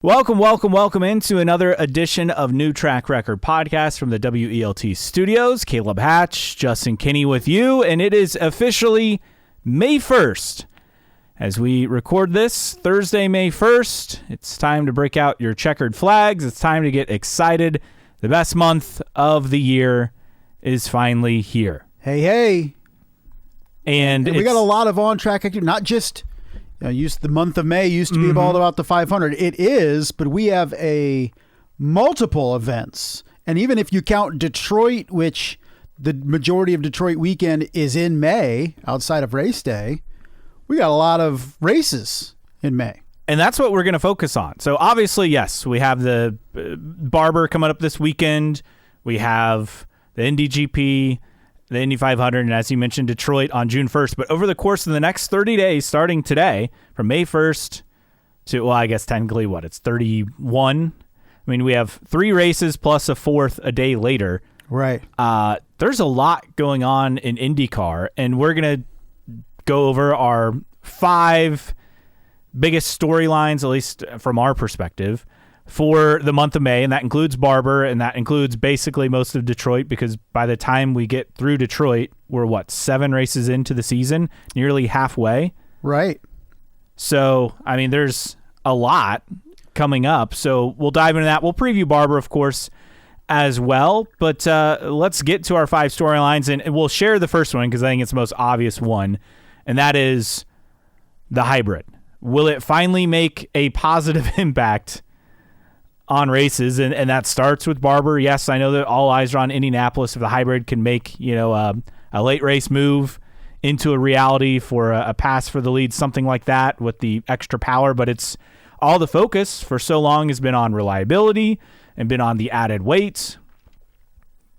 Welcome into another edition of New Track Record Podcast from the WELT studios. Caleb Hatch, Justin Kinney with you, and it is officially May 1st. As we record this, Thursday, May 1st, it's time to break out your checkered flags. It's time to get excited. The best month of the year is finally here. Hey. And we got a lot of on-track activity, not just... the month of May used to be all about the 500. It is, but we have multiple events. And even if you count Detroit, which the majority of Detroit weekend is in May, outside of race day, we got a lot of races in May. And that's what we're going to focus on. So obviously, yes, we have the Barber coming up this weekend. We have the Indy GP, the Indy 500, and as you mentioned, Detroit on June 1st. But over the course of the next 30 days, starting today, from May 1st to, well, I guess technically it's 31. I mean, we have 3 races plus a 4th a day later. Right. There's a lot going on in IndyCar, and we're going to go over our 5 biggest storylines, at least from our perspective, for the month of May, and that includes Barber, and that includes basically most of Detroit, because by the time we get through Detroit, we're 7 races into the season, nearly halfway. Right. So, I mean, there's a lot coming up, so we'll dive into that. We'll preview Barber, of course, as well, but let's get to our 5 storylines, and we'll share the first one because I think it's the most obvious one, and that is the hybrid. Will it finally make a positive impact on races, and that starts with Barber? Yes, I know that all eyes are on Indianapolis. If the hybrid can make a late race move into a reality for a pass for the lead, something like that with the extra power, but it's all the focus for so long has been on reliability and been on the added weight.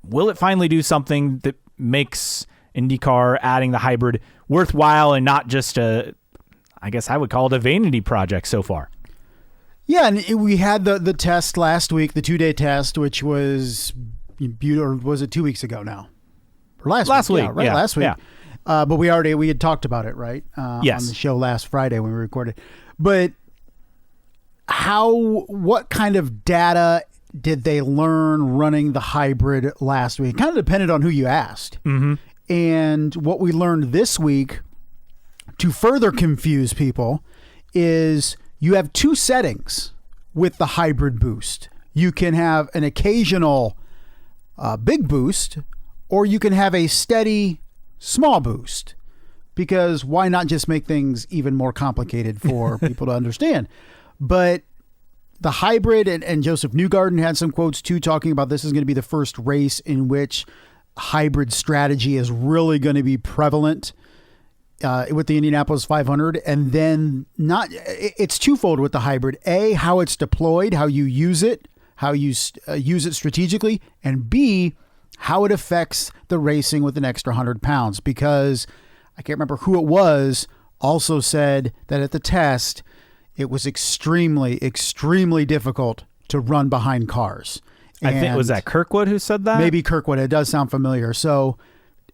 Will it finally do something that makes IndyCar adding the hybrid worthwhile and not just I guess I would call it a vanity project so far? Yeah, and we had the test last week, the 2-day test, which was beautiful. Or was it 2 weeks ago now? Or last week. Yeah, right, last week. Yeah. But we had talked about it, right? Yes. On the show last Friday when we recorded. But what kind of data did they learn running the hybrid last week? It kind of depended on who you asked. Mm-hmm. And what we learned this week, to further confuse people, is you have 2 settings with the hybrid boost. You can have an occasional big boost, or you can have a steady small boost, because why not just make things even more complicated for people to understand? But the hybrid, and Joseph Newgarden had some quotes too, talking about this is going to be the first race in which hybrid strategy is really going to be prevalent with the Indianapolis 500. And then it's twofold with the hybrid. A, how it's deployed, how you use it, how you use it strategically, and B, how it affects the racing with an extra 100 pounds. Because I can't remember who it was, also said that at the test, it was extremely, extremely difficult to run behind cars. I think, was that Kirkwood who said that? Maybe Kirkwood. It does sound familiar. So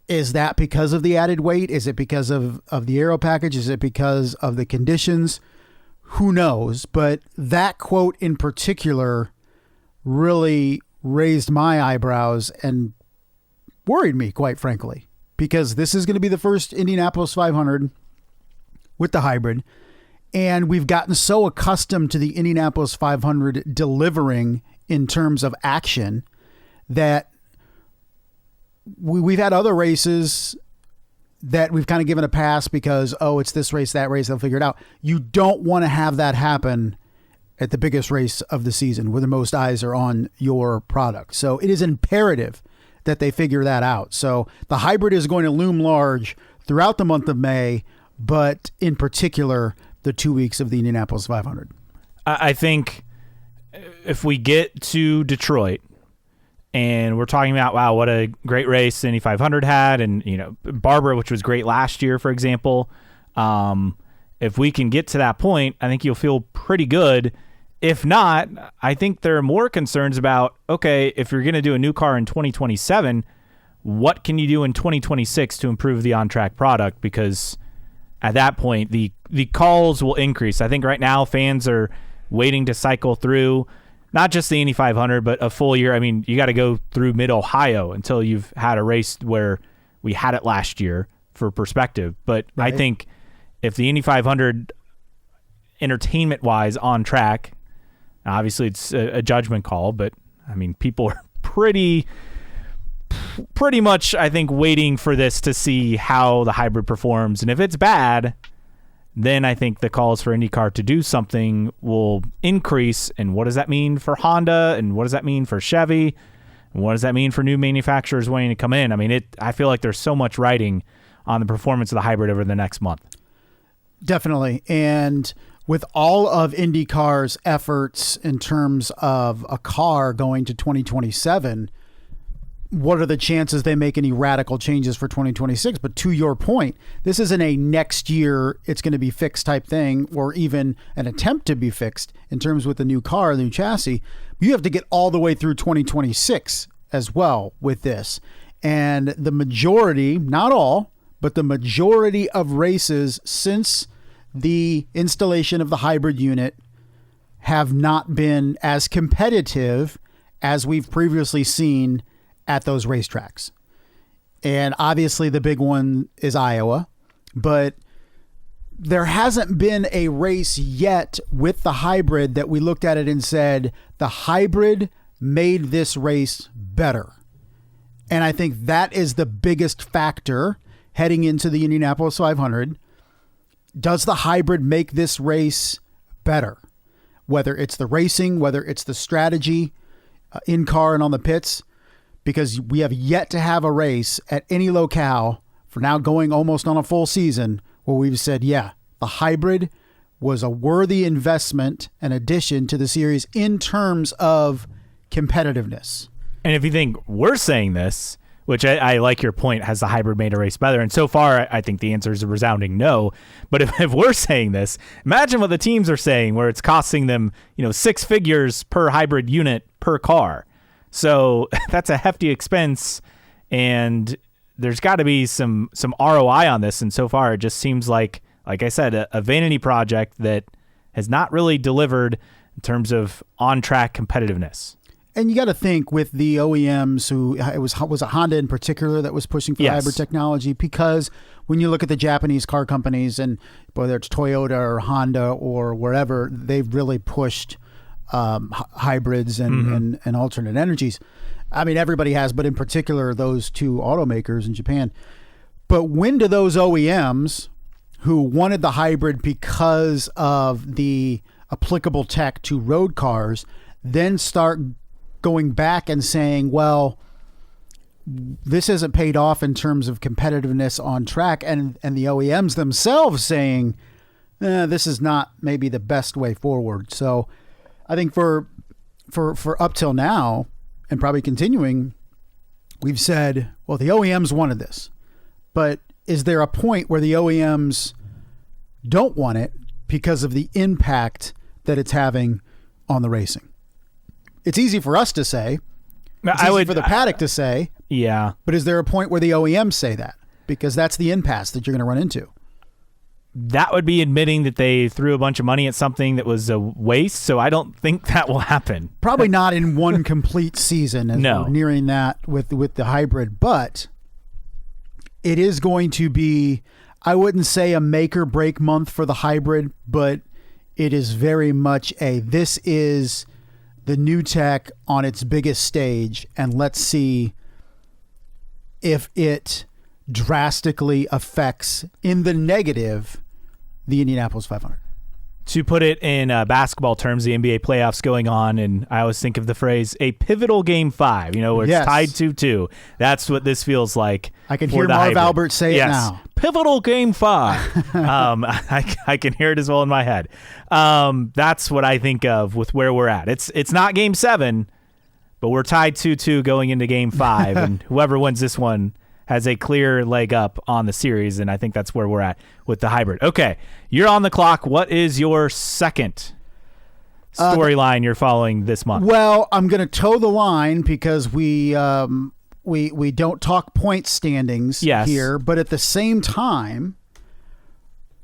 is that because of the added weight? Is it because of the aero package? Is it because of the conditions? Who knows? But that quote in particular really raised my eyebrows and worried me, quite frankly, because this is going to be the first Indianapolis 500 with the hybrid. And we've gotten so accustomed to the Indianapolis 500 delivering in terms of action that we've had other races that we've kind of given a pass because, it's this race, that race, they'll figure it out. You don't want to have that happen at the biggest race of the season where the most eyes are on your product. So it is imperative that they figure that out. So the hybrid is going to loom large throughout the month of May, but in particular, the 2 weeks of the Indianapolis 500. I think if we get to Detroit and we're talking about, wow, what a great race the Indy 500 had, and Barber, which was great last year, for example. If we can get to that point, I think you'll feel pretty good. If not, I think there are more concerns about, okay, if you're going to do a new car in 2027, what can you do in 2026 to improve the on-track product? Because at that point, the calls will increase. I think right now fans are waiting to cycle through not just the Indy 500, but a full year. I mean, you got to go through mid-Ohio until you've had a race where we had it last year for perspective. But right. I think if the Indy 500 entertainment-wise on track, obviously it's a judgment call, but I mean, people are pretty much, I think, waiting for this to see how the hybrid performs. And if it's bad, then I think the calls for IndyCar to do something will increase. And what does that mean for Honda? And what does that mean for Chevy? And what does that mean for new manufacturers wanting to come in? I mean, I feel like there's so much riding on the performance of the hybrid over the next month. Definitely. And with all of IndyCar's efforts in terms of a car going to 2027, what are the chances they make any radical changes for 2026? But to your point, this isn't a next year, it's going to be fixed type thing, or even an attempt to be fixed in terms with the new car, the new chassis. You have to get all the way through 2026 as well with this. And the majority, not all, but the majority of races since the installation of the hybrid unit have not been as competitive as we've previously seen at those racetracks. And obviously the big one is Iowa, but there hasn't been a race yet with the hybrid that we looked at it and said, the hybrid made this race better. And I think that is the biggest factor heading into the Indianapolis 500. Does the hybrid make this race better? Whether it's the racing, whether it's the strategy in car and on the pits, because we have yet to have a race at any locale for now going almost on a full season where we've said, yeah, the hybrid was a worthy investment and addition to the series in terms of competitiveness. And if you think we're saying this, which I like your point, has the hybrid made a race better? And so far, I think the answer is a resounding no. But if we're saying this, imagine what the teams are saying, where it's costing them, six figures per hybrid unit per car. So that's a hefty expense, and there's got to be some ROI on this. And so far, it just seems like I said, a vanity project that has not really delivered in terms of on-track competitiveness. And you got to think with the OEMs was a Honda in particular that was pushing for hybrid technology, because when you look at the Japanese car companies, and whether it's Toyota or Honda or wherever, they've really pushed hybrids and alternate energies. I mean, everybody has, but in particular, those two automakers in Japan. But when do those OEMs who wanted the hybrid because of the applicable tech to road cars then start going back and saying, well, this hasn't paid off in terms of competitiveness on track, and the OEMs themselves saying, this is not maybe the best way forward. So I think for up till now, and probably continuing, we've said, well, the OEMs wanted this, but is there a point where the OEMs don't want it because of the impact that it's having on the racing? It's easy for us to say. It's easy for the paddock to say. Yeah. But is there a point where the OEMs say that? Because that's the impasse that you're going to run into. That would be admitting that they threw a bunch of money at something that was a waste, so I don't think that will happen. Probably not in one complete season, as we're nearing that with the hybrid, but it is going to be, I wouldn't say a make or break month for the hybrid, but it is very much this is the new tech on its biggest stage, and let's see if it drastically affects in the negative the Indianapolis 500. To put it in basketball terms, the NBA playoffs going on, and I always think of the phrase a pivotal game 5, where it's tied 2-2. That's what this feels like. I can hear Marv Albert say it now. Pivotal game 5. I can hear it as well in my head. That's what I think of with where we're at. It's not game 7, but we're tied 2-2 going into game 5, and whoever wins this one has a clear leg up on the series, and I think that's where we're at with the hybrid. Okay, you're on the clock. What is your second storyline you're following this month? Well, I'm going to toe the line because we don't talk point standings here, but at the same time,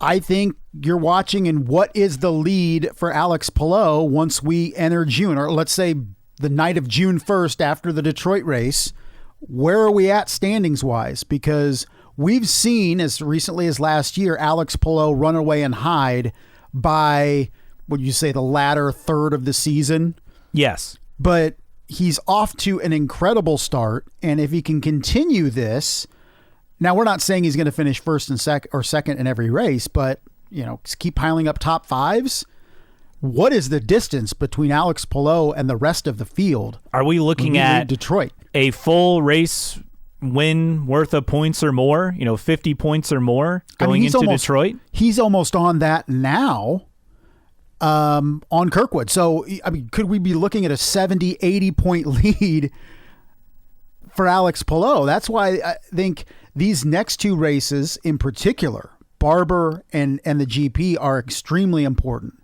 I think you're watching, and what is the lead for Alex Palou once we enter June, or let's say the night of June 1st after the Detroit race? Where are we at standings wise? Because we've seen as recently as last year, Alex Palou run away and hide by, would you say, the latter third of the season? Yes. But he's off to an incredible start. And if he can continue this, now we're not saying he's going to finish first and second in every race, but keep piling up top fives. What is the distance between Alex Palou and the rest of the field? Are we looking at Detroit? A full race win worth of points or more, 50 points or more going into Detroit? He's almost on that now on Kirkwood. So, could we be looking at a 70, 80-point lead for Alex Palou? That's why I think these next two races in particular, Barber and the GP, are extremely important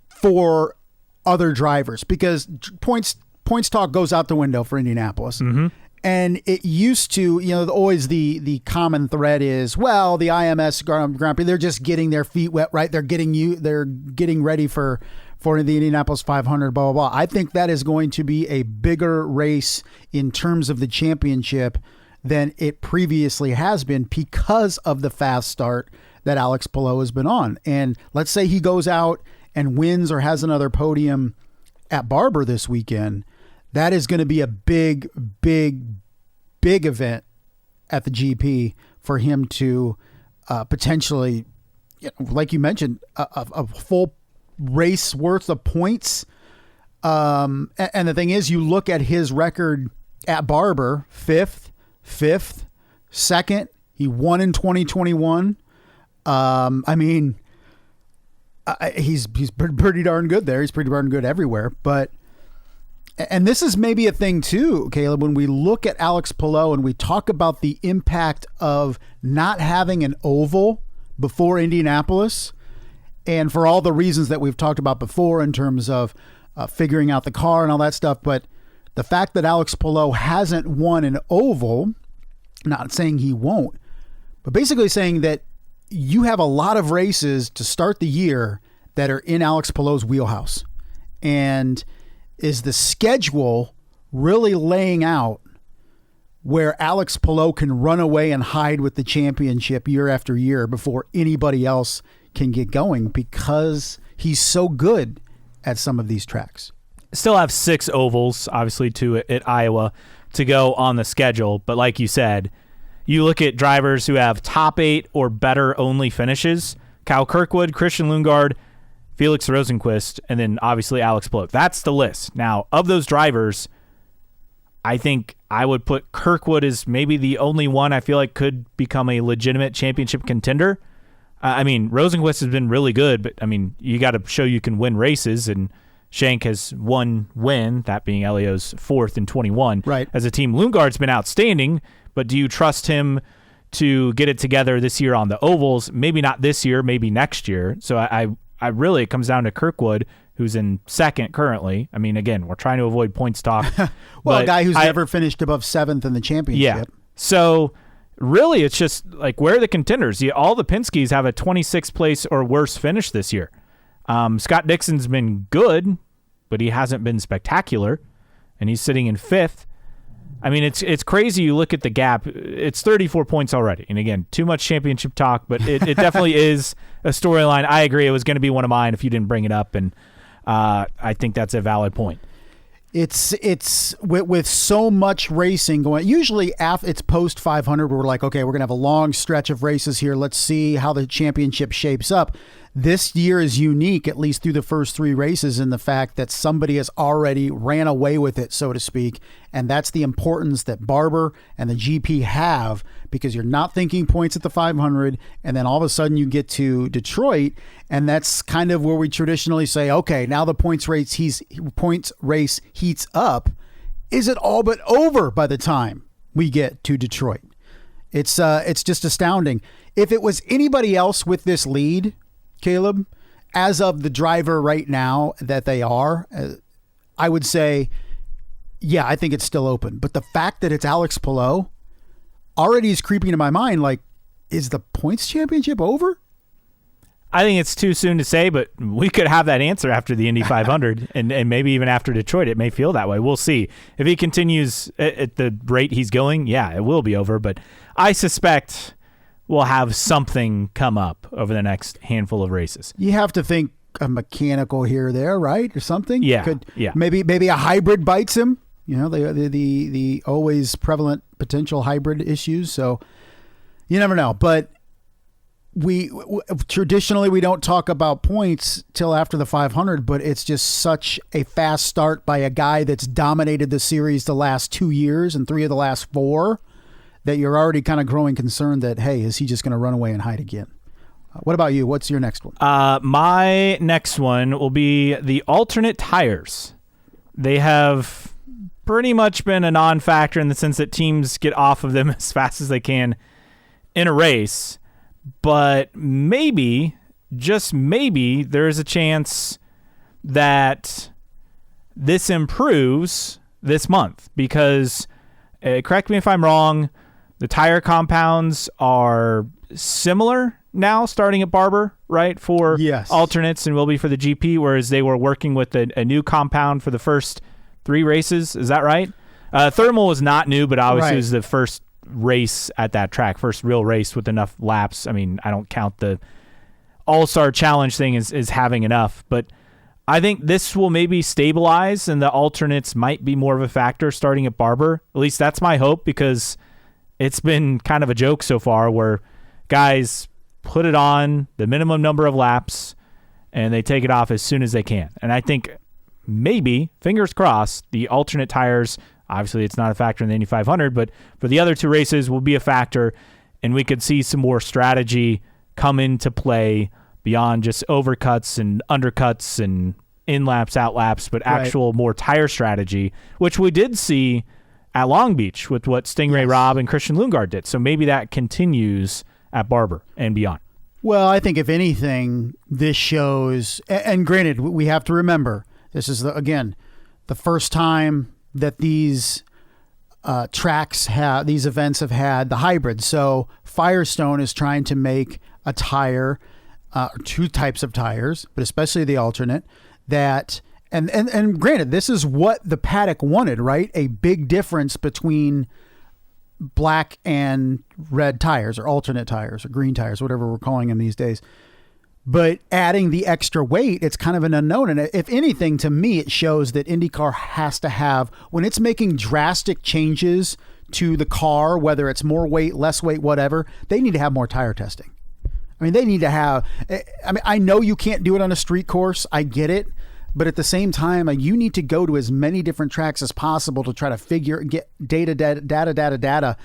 for other drivers, because points talk goes out the window for Indianapolis. Mm-hmm. And it used to, always the common thread is, well, the IMS Grand Prix, they're just getting their feet wet, right? They're getting ready for the Indianapolis 500, blah, blah, blah. I think that is going to be a bigger race in terms of the championship than it previously has been, because of the fast start that Alex Palou has been on. And let's say he goes out and wins or has another podium at Barber this weekend. That is going to be a big, big, big event at the GP for him to potentially, like you mentioned, a full race worth of points. And the thing is, you look at his record at Barber, fifth, second. He won in 2021. He's pretty darn good there. He's pretty darn good everywhere. And this is maybe a thing too, Caleb, when we look at Alex Palou and we talk about the impact of not having an oval before Indianapolis, and for all the reasons that we've talked about before in terms of figuring out the car and all that stuff. But the fact that Alex Palou hasn't won an oval, not saying he won't, but basically saying that you have a lot of races to start the year that are in Alex Palou's wheelhouse. And is the schedule really laying out where Alex Palou can run away and hide with the championship year after year before anybody else can get going, because he's so good at some of these tracks? Still have 6 ovals, obviously, at Iowa to go on the schedule. But like you said, you look at drivers who have top 8 or better only finishes: Kyle Kirkwood, Christian Lundgaard, Felix Rosenqvist, and then obviously Alex Palou. That's the list. Now, of those drivers, I think I would put Kirkwood as maybe the only one I feel like could become a legitimate championship contender. Rosenqvist has been really good, but you got to show you can win races, and Shank has one win, that being Elio's 4th in 21. Right. As a team, Lundgaard's been outstanding, but do you trust him to get it together this year on the ovals? Maybe not this year, maybe next year. So I really, it comes down to Kirkwood, who's in 2nd currently. Again, we're trying to avoid points talk. Well, a guy who's never finished above 7th in the championship. Yeah. So really, it's just like, where are the contenders? All the Penske's have a 26th place or worse finish this year. Scott Dixon's been good, but he hasn't been spectacular, and he's sitting in 5th. It's crazy. You look at the gap; it's 34 points already. And again, too much championship talk, but it definitely is a storyline. I agree; it was going to be one of mine if you didn't bring it up, and I think that's a valid point. It's with so much racing going. Usually, it's post 500. We're like, okay, we're gonna have a long stretch of races here. Let's see how the championship shapes up. This year is unique, at least through the first 3 races, in the fact that somebody has already ran away with it, so to speak. And that's the importance that Barber and the GP have, because you're not thinking points at the 500, and then all of a sudden you get to Detroit, and that's kind of where we traditionally say, okay, now the points race heats up. Is it all but over by the time we get to Detroit? It's just astounding. If it was anybody else with this lead, Caleb, as of the driver right now that they are, I would say, yeah, I think it's still open. But the fact that it's Alex Palou already is creeping into my mind. Like, is the points championship over? I think it's too soon to say, but we could have that answer after the Indy 500 and maybe even after Detroit. It may feel that way. We'll see. If he continues at the rate he's going, yeah, it will be over. But I suspect we'll have something come up over the next handful of races. You have to think a mechanical here or there, right? Or something? Yeah. Maybe a hybrid bites him. You know, the always prevalent potential hybrid issues. So you never know. But we traditionally we don't talk about points till after the 500, but it's just such a fast start by a guy that's dominated the series the last 2 years and 3 of the last 4 that you're already kind of growing concerned that, hey, is he just going to run away and hide again? What about you? What's your next one? My next one will be the alternate tires. They have pretty much been a non-factor in the sense that teams get off of them as fast as they can in a race. But maybe, just maybe, there's a chance that this improves this month because, correct me if I'm wrong, the tire compounds are similar now starting at Barber, right, for alternates and will be for the GP, whereas they were working with a new compound for the first 3 races. Is that right? Thermal was not new, but obviously it was the first race at that track, first real race with enough laps. I mean, I don't count the All-Star Challenge thing as having enough, but I think this will maybe stabilize and the alternates might be more of a factor starting at Barber. At least that's my hope because it's been kind of a joke so far where guys put it on the minimum number of laps and they take it off as soon as they can. And I think maybe, fingers crossed, the alternate tires, obviously it's not a factor in the Indy 500, but for the other 2 races will be a factor, and we could see some more strategy come into play beyond just overcuts and undercuts and in-laps, out-laps, but actual more tire strategy, which we did see at Long Beach with what Stingray Robb and Christian Lundgaard did. So maybe that continues at Barber and beyond. Well, I think if anything, this shows, and granted, we have to remember, this is, again, the first time that these these events have had the hybrid. So Firestone is trying to make a tire, 2 types of tires, but especially the alternate that, and granted, this is what the paddock wanted, right? A big difference between black and red tires or alternate tires or green tires, whatever we're calling them these days. But adding the extra weight, it's kind of an unknown. And if anything, to me, it shows that IndyCar has to have, when it's making drastic changes to the car, whether it's more weight, less weight, whatever, they need to have more tire testing. I mean, they need to have, I know you can't do it on a street course. I get it. But at the same time, you need to go to as many different tracks as possible to try to get data,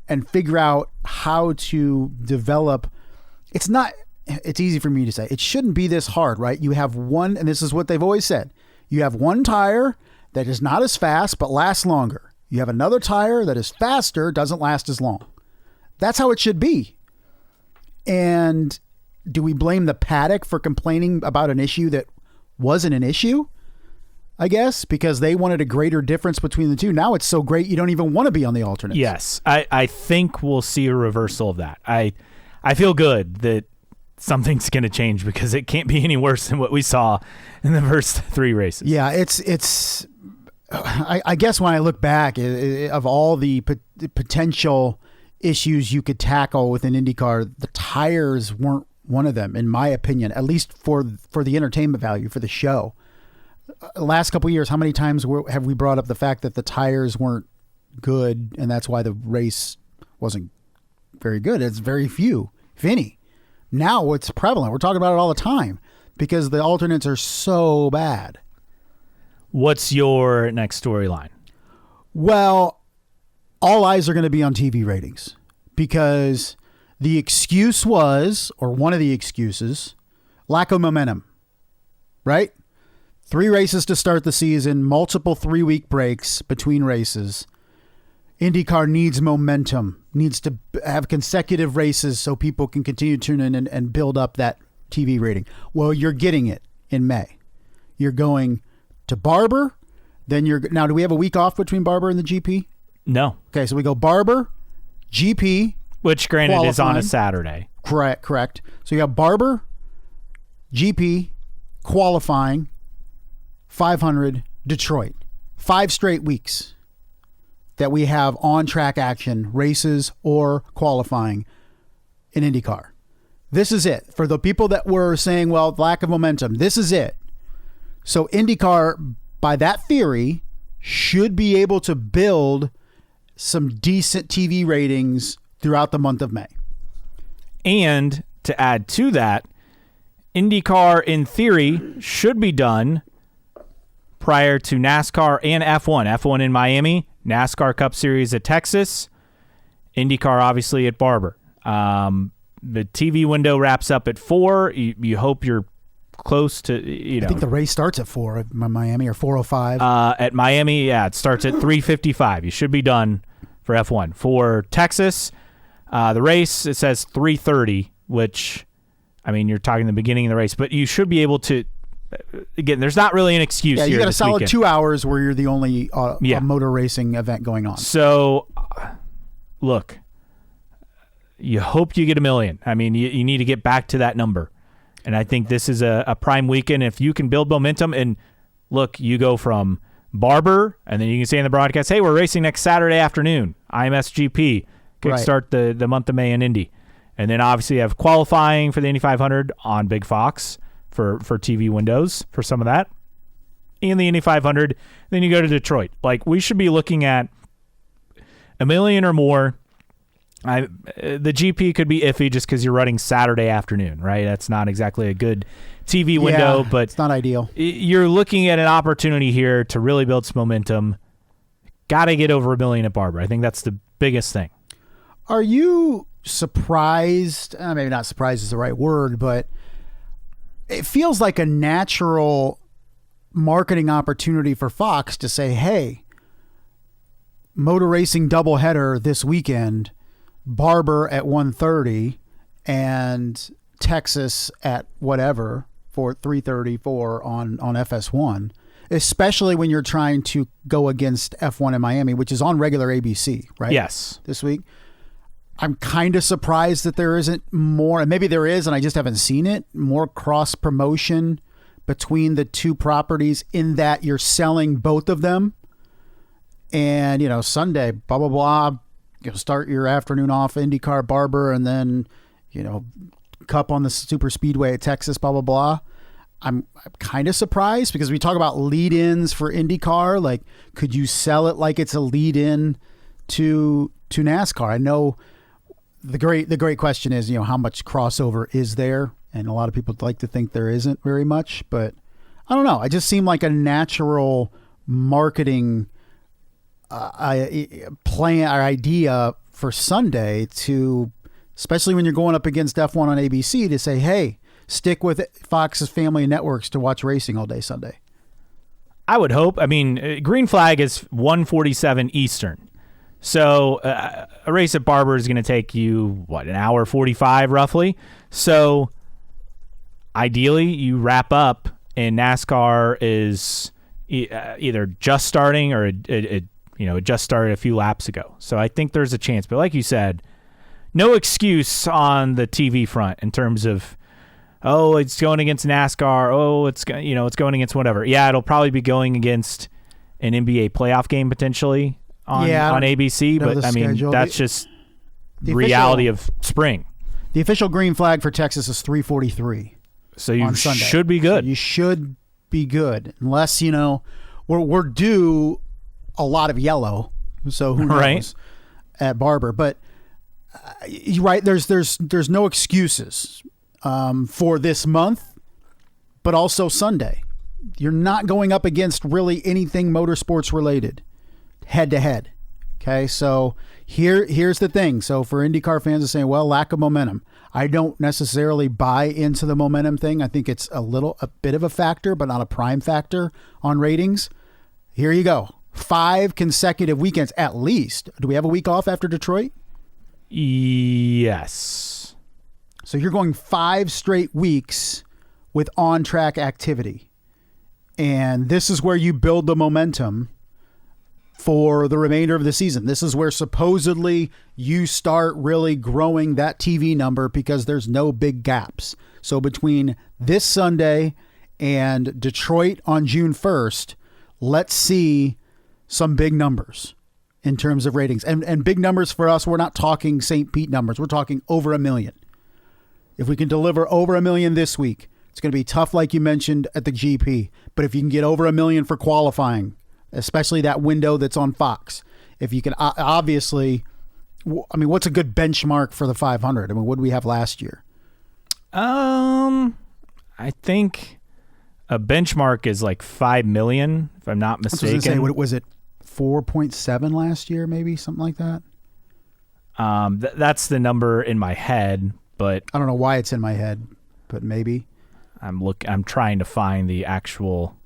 and figure out how to develop. It's easy for me to say. It shouldn't be this hard, right? You have one, and this is what they've always said. You have one tire that is not as fast, but lasts longer. You have another tire that is faster, doesn't last as long. That's how it should be. And do we blame the paddock for complaining about an issue that wasn't an issue? I guess because they wanted a greater difference between the two. Now it's so great you don't even want to be on the alternates. Yes, I think we'll see a reversal of that. I feel good that something's going to change because it can't be any worse than what we saw in the first 3 races. Yeah, it's. I guess when I look back of all the potential issues you could tackle with an IndyCar, the tires weren't one of them, in my opinion, at least for the entertainment value, for the show. Last couple of years, how many times have we brought up the fact that the tires weren't good and that's why the race wasn't very good? It's very few, if any. Now it's prevalent. We're talking about it all the time because the alternates are so bad. What's your next storyline? Well, all eyes are going to be on TV ratings because the excuse was, or one of the excuses, lack of momentum, right? 3 races to start the season, multiple 3-week breaks between races. IndyCar needs momentum, needs to have consecutive races so people can continue to tune in and build up that TV rating. Well, you're getting it in May. You're going to Barber, then now do we have a week off between Barber and the GP? No. Okay, so we go Barber, GP. Which, granted, is on a Saturday. Correct. So you have Barber, GP, qualifying, 500, Detroit. 5 straight weeks that we have on-track action, races or qualifying in IndyCar. This is it. For the people that were saying, well, lack of momentum, this is it. So IndyCar, by that theory, should be able to build some decent TV ratings throughout the month of May. And to add to that, IndyCar, in theory, should be done prior to NASCAR and F1. F1 in Miami, NASCAR Cup Series at Texas, IndyCar obviously at Barber. The TV window wraps up at 4. You hope you're close to, I think the race starts at 4 at Miami, or 4:05. At Miami, yeah, it starts at 3:55. You should be done for F1. For Texas, the race, it says 3:30, which, I mean, you're talking the beginning of the race, but you should be able to, again, there's not really an excuse here. Yeah, you got a solid weekend. 2 hours where you're the only motor racing event going on. So, look, you hope you get 1 million. I mean, you need to get back to that number. And I think this is a prime weekend. If you can build momentum, and look, you go from Barber, and then you can say in the broadcast, hey, we're racing next Saturday afternoon, IMSGP. Kick start the month of May in Indy. And then obviously you have qualifying for the Indy 500 on Big Fox for TV windows for some of that. And the Indy 500. Then you go to Detroit. Like, we should be looking at 1 million or more. The GP could be iffy just because you're running Saturday afternoon, right? That's not exactly a good TV window, but it's not ideal. You're looking at an opportunity here to really build some momentum. Got to get over 1 million at Barber. I think that's the biggest thing. Are you surprised? Maybe not surprised is the right word, but it feels like a natural marketing opportunity for Fox to say, hey, motor racing doubleheader this weekend, Barber at 1:30 and Texas at whatever for 3:34 on FS1, especially when you're trying to go against F1 in Miami, which is on regular ABC, right? Yes. This week. I'm kind of surprised that there isn't more, and maybe there is, and I just haven't seen it, more cross promotion between the two properties, in that you're selling both of them. And, Sunday, blah, blah, blah. Start your afternoon off, IndyCar, Barber, and then, Cup on the super speedway at Texas, blah, blah, blah. I'm kind of surprised, because we talk about lead-ins for IndyCar. Like, could you sell it like it's a lead-in to NASCAR? I know the great question is, how much crossover is there? And a lot of people like to think there isn't very much, but I don't know. It just seemed like a natural marketing plan or idea for Sunday, to, especially when you're going up against F1 on ABC, to say, hey, stick with Fox's family of networks to watch racing all day Sunday. I would hope. I mean, green flag is 1:47 Eastern. So a race at Barber is going to take you, an hour 45 roughly. So ideally you wrap up and NASCAR is either just starting or it just started a few laps ago. So I think there's a chance. But like you said, no excuse on the TV front in terms of, oh, it's going against NASCAR. Oh, it's going against whatever. Yeah, it'll probably be going against an NBA playoff game potentially on ABC. But I mean, that's just the reality of spring. The official green flag for Texas is 3:43. So you should be good. So you should be good, unless we're due a lot of yellow. So who knows at Barber? But you're right. There's no excuses for this month, but also Sunday. You're not going up against really anything motorsports related head to head. Okay, so here's the thing. So for IndyCar fans to say, well, lack of momentum, I don't necessarily buy into the momentum thing. I think it's a bit of a factor, but not a prime factor on ratings. Here you go. 5 consecutive weekends at least. Do we have a week off after Detroit? Yes. So you're going 5 straight weeks with on-track activity. And this is where you build the momentum for the remainder of the season. This is where supposedly you start really growing that TV number because there's no big gaps. So between this Sunday and Detroit on June 1st, let's see some big numbers in terms of ratings. And big numbers for us, we're not talking St. Pete numbers. We're talking over 1 million. If we can deliver over 1 million this week, it's going to be tough, like you mentioned, at the GP. But if you can get over 1 million for qualifying, especially that window that's on Fox, if you can, obviously, I mean, what's a good benchmark for the 500? I mean, what did we have last year? I think a benchmark is like 5 million, if I'm not mistaken. I was going to say, what was it, 4.7 last year, maybe something like that? That's the number in my head, but I don't know why it's in my head, but maybe. I'm trying to find the actual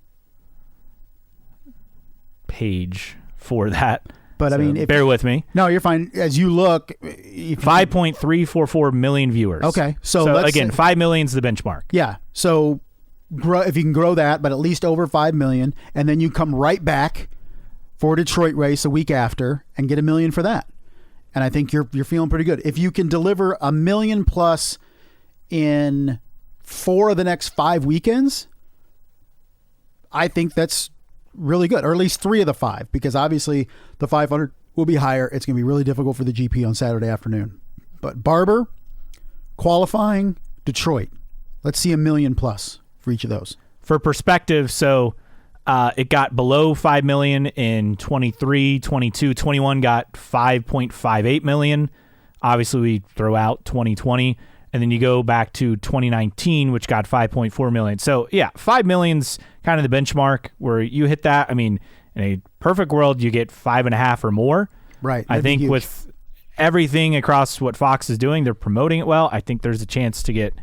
page for that. But so I mean, bear with me. No, you're fine. As you look, 5.344 million viewers. Okay, so let's again, 5 million is the benchmark. Yeah. So if you can grow that, but at least over 5 million, and then you come right back for Detroit race a week after and get 1 million for that. And I think you're feeling pretty good. If you can deliver 1 million plus in 4 of the next 5 weekends, I think that's really good, or at least 3 of the 5, because obviously the 500 will be higher. It's going to be really difficult for the GP on Saturday afternoon. But Barber, qualifying, Detroit. Let's see 1 million plus for each of those. For perspective, so it got below 5 million in 23, 22, 21 got 5.58 million. Obviously, we throw out 2020, and then you go back to 2019, which got 5.4 million. So, yeah, 5 million's kind of the benchmark where you hit that. I mean, in a perfect world, you get 5.5 or more. Right. I think with everything across what Fox is doing, they're promoting it well. I think there's a chance to get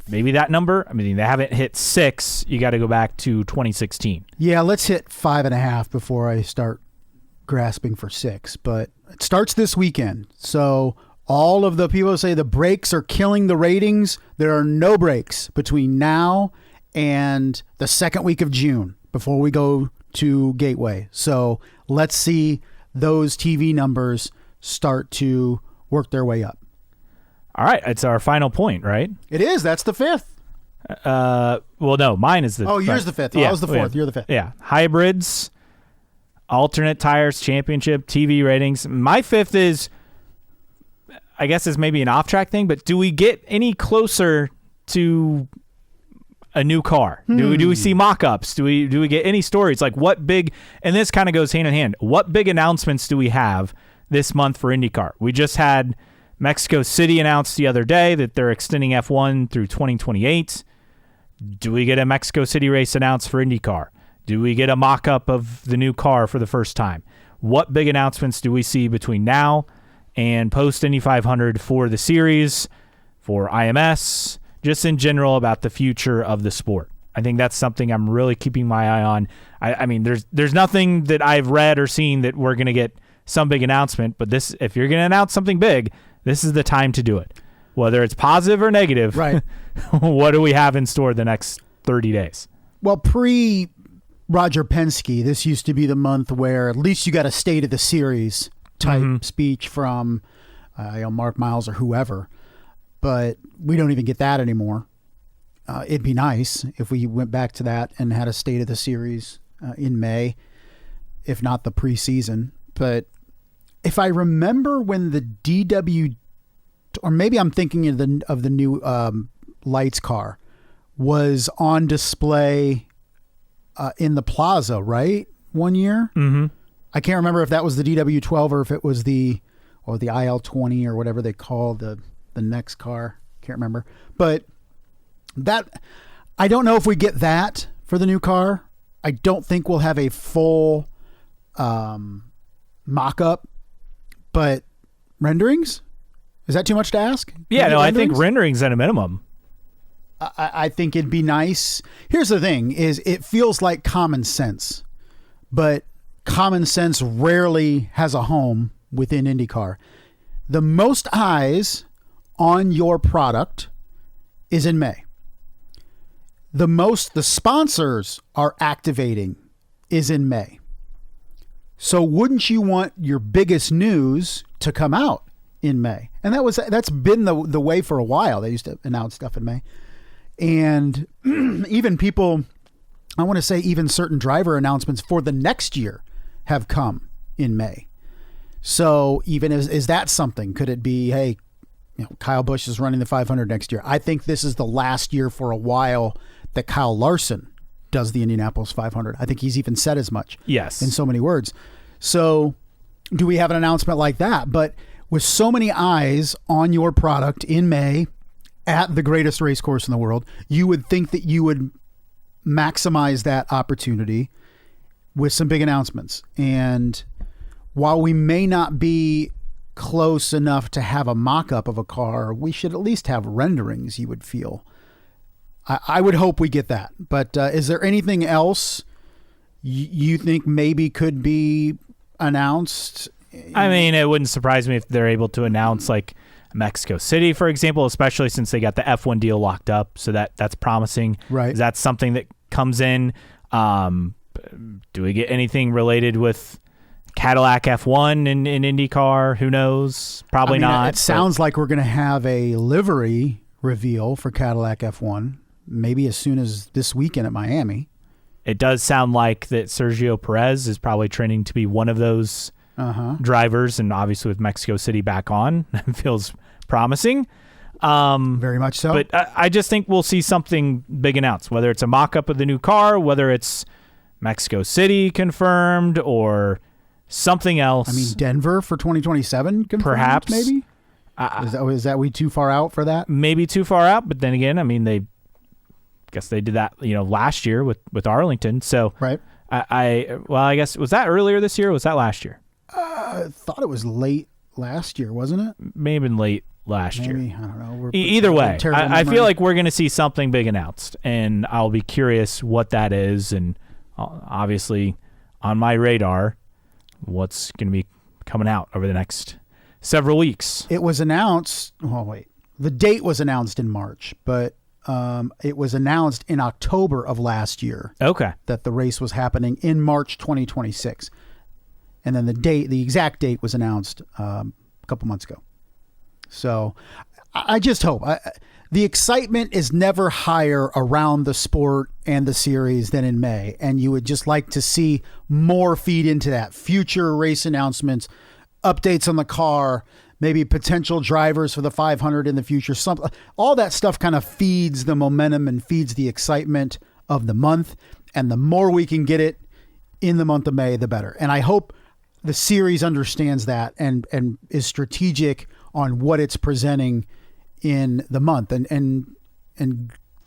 maybe that number. I mean, they haven't hit 6. You got to go back to 2016. Yeah, let's hit 5.5 before I start grasping for 6. But it starts this weekend. So all of the people say the breaks are killing the ratings. There are no breaks between now and the second week of June before we go to Gateway. So let's see those TV numbers start to work their way up. All right. It's our final point, right? It is. That's the 5th. Well, no, mine is the yours the 5th. I was the 4th. You're the 5th. Yeah. Hybrids, alternate tires, championship, TV ratings. My 5th is, I guess, is maybe an off-track thing, but do we get any closer to a new car? Do we see mock-ups? Do we get any stories? Like what big, and this kind of goes hand in hand, what big announcements do we have this month for IndyCar? We just had Mexico City announced the other day that they're extending F1 through 2028. Do we get a Mexico City race announced for IndyCar? Do we get a mock-up of the new car for the first time? What big announcements do we see between now and post Indy 500 for the series, for IMS, just in general about the future of the sport? I think that's something I'm really keeping my eye on. I mean, there's nothing that I've read or seen that we're going to get some big announcement, but this, if you're going to announce something big, this is the time to do it. Whether it's positive or negative, right? What do we have in store the next 30 days? Well, pre-Roger Penske, this used to be the month where at least you got a state of the series type speech from Mark Miles or whoever. But we don't even get that anymore. It'd be nice if we went back to that and had a state of the series in May, if not the preseason. But if I remember when the DW, or maybe I'm thinking of the new lights car, was on display in the plaza, right? One year? Mm-hmm. I can't remember if that was the DW12 or if it was the IL20 or whatever they call the next car. Can't remember. But that, I don't know if we get that for the new car. I don't think we'll have a full mock-up, but renderings? Is that too much to ask? Yeah, no, I think renderings at a minimum. I think it'd be nice. Here's the thing, is it feels like common sense, but common sense rarely has a home within IndyCar. The most eyes on your product is in May. The sponsors are activating is in May. So wouldn't you want your biggest news to come out in May? And that's been the way for a while. They used to announce stuff in May. And even people, I want to say even certain driver announcements for the next year have come in May. So even is that something? Could it be, hey, Kyle Busch is running the 500 next year. I think this is the last year for a while that Kyle Larson does the Indianapolis 500. I think he's even said as much. Yes. In so many words. So do we have an announcement like that? But with so many eyes on your product in May at the greatest race course in the world, you would think that you would maximize that opportunity with some big announcements. And while we may not be close enough to have a mock-up of a car, we should at least have renderings, you would feel. I would hope we get that. But is there anything else you think maybe could be announced? I mean, it wouldn't surprise me if they're able to announce like Mexico City, for example, especially since they got the F1 deal locked up. So that's promising. Right. Is that something that comes in? Do we get anything related with Cadillac F1 in IndyCar? Who knows? Probably not. It sounds like we're going to have a livery reveal for Cadillac F1, maybe as soon as this weekend at Miami. It does sound like that Sergio Perez is probably training to be one of those drivers, and obviously with Mexico City back on, it feels promising. Very much so. But I just think we'll see something big announced, whether it's a mock-up of the new car, whether it's Mexico City confirmed, or something else. I mean, Denver for 2027 confirmed, perhaps. Maybe? Is that we too far out for that? Maybe too far out, but then again, I mean, I guess they did that, last year with Arlington. So right. I guess, was that earlier this year or was that last year? I thought it was late last year, wasn't it? Maybe been late last year. I don't know. Either way, I feel like we're going to see something big announced, and I'll be curious what that is. And obviously on my radar, what's going to be coming out over the next several weeks. It was announced. Oh, wait. The date was announced in March, but it was announced in October of last year. Okay. That the race was happening in March 2026. And then the exact date was announced a couple months ago. So I just hope. The excitement is never higher around the sport and the series than in May. And you would just like to see more feed into that. Future race announcements, updates on the car, maybe potential drivers for the 500 in the future. All that stuff kind of feeds the momentum and feeds the excitement of the month. And the more we can get it in the month of May, the better. And I hope the series understands that and is strategic on what it's presenting in the month and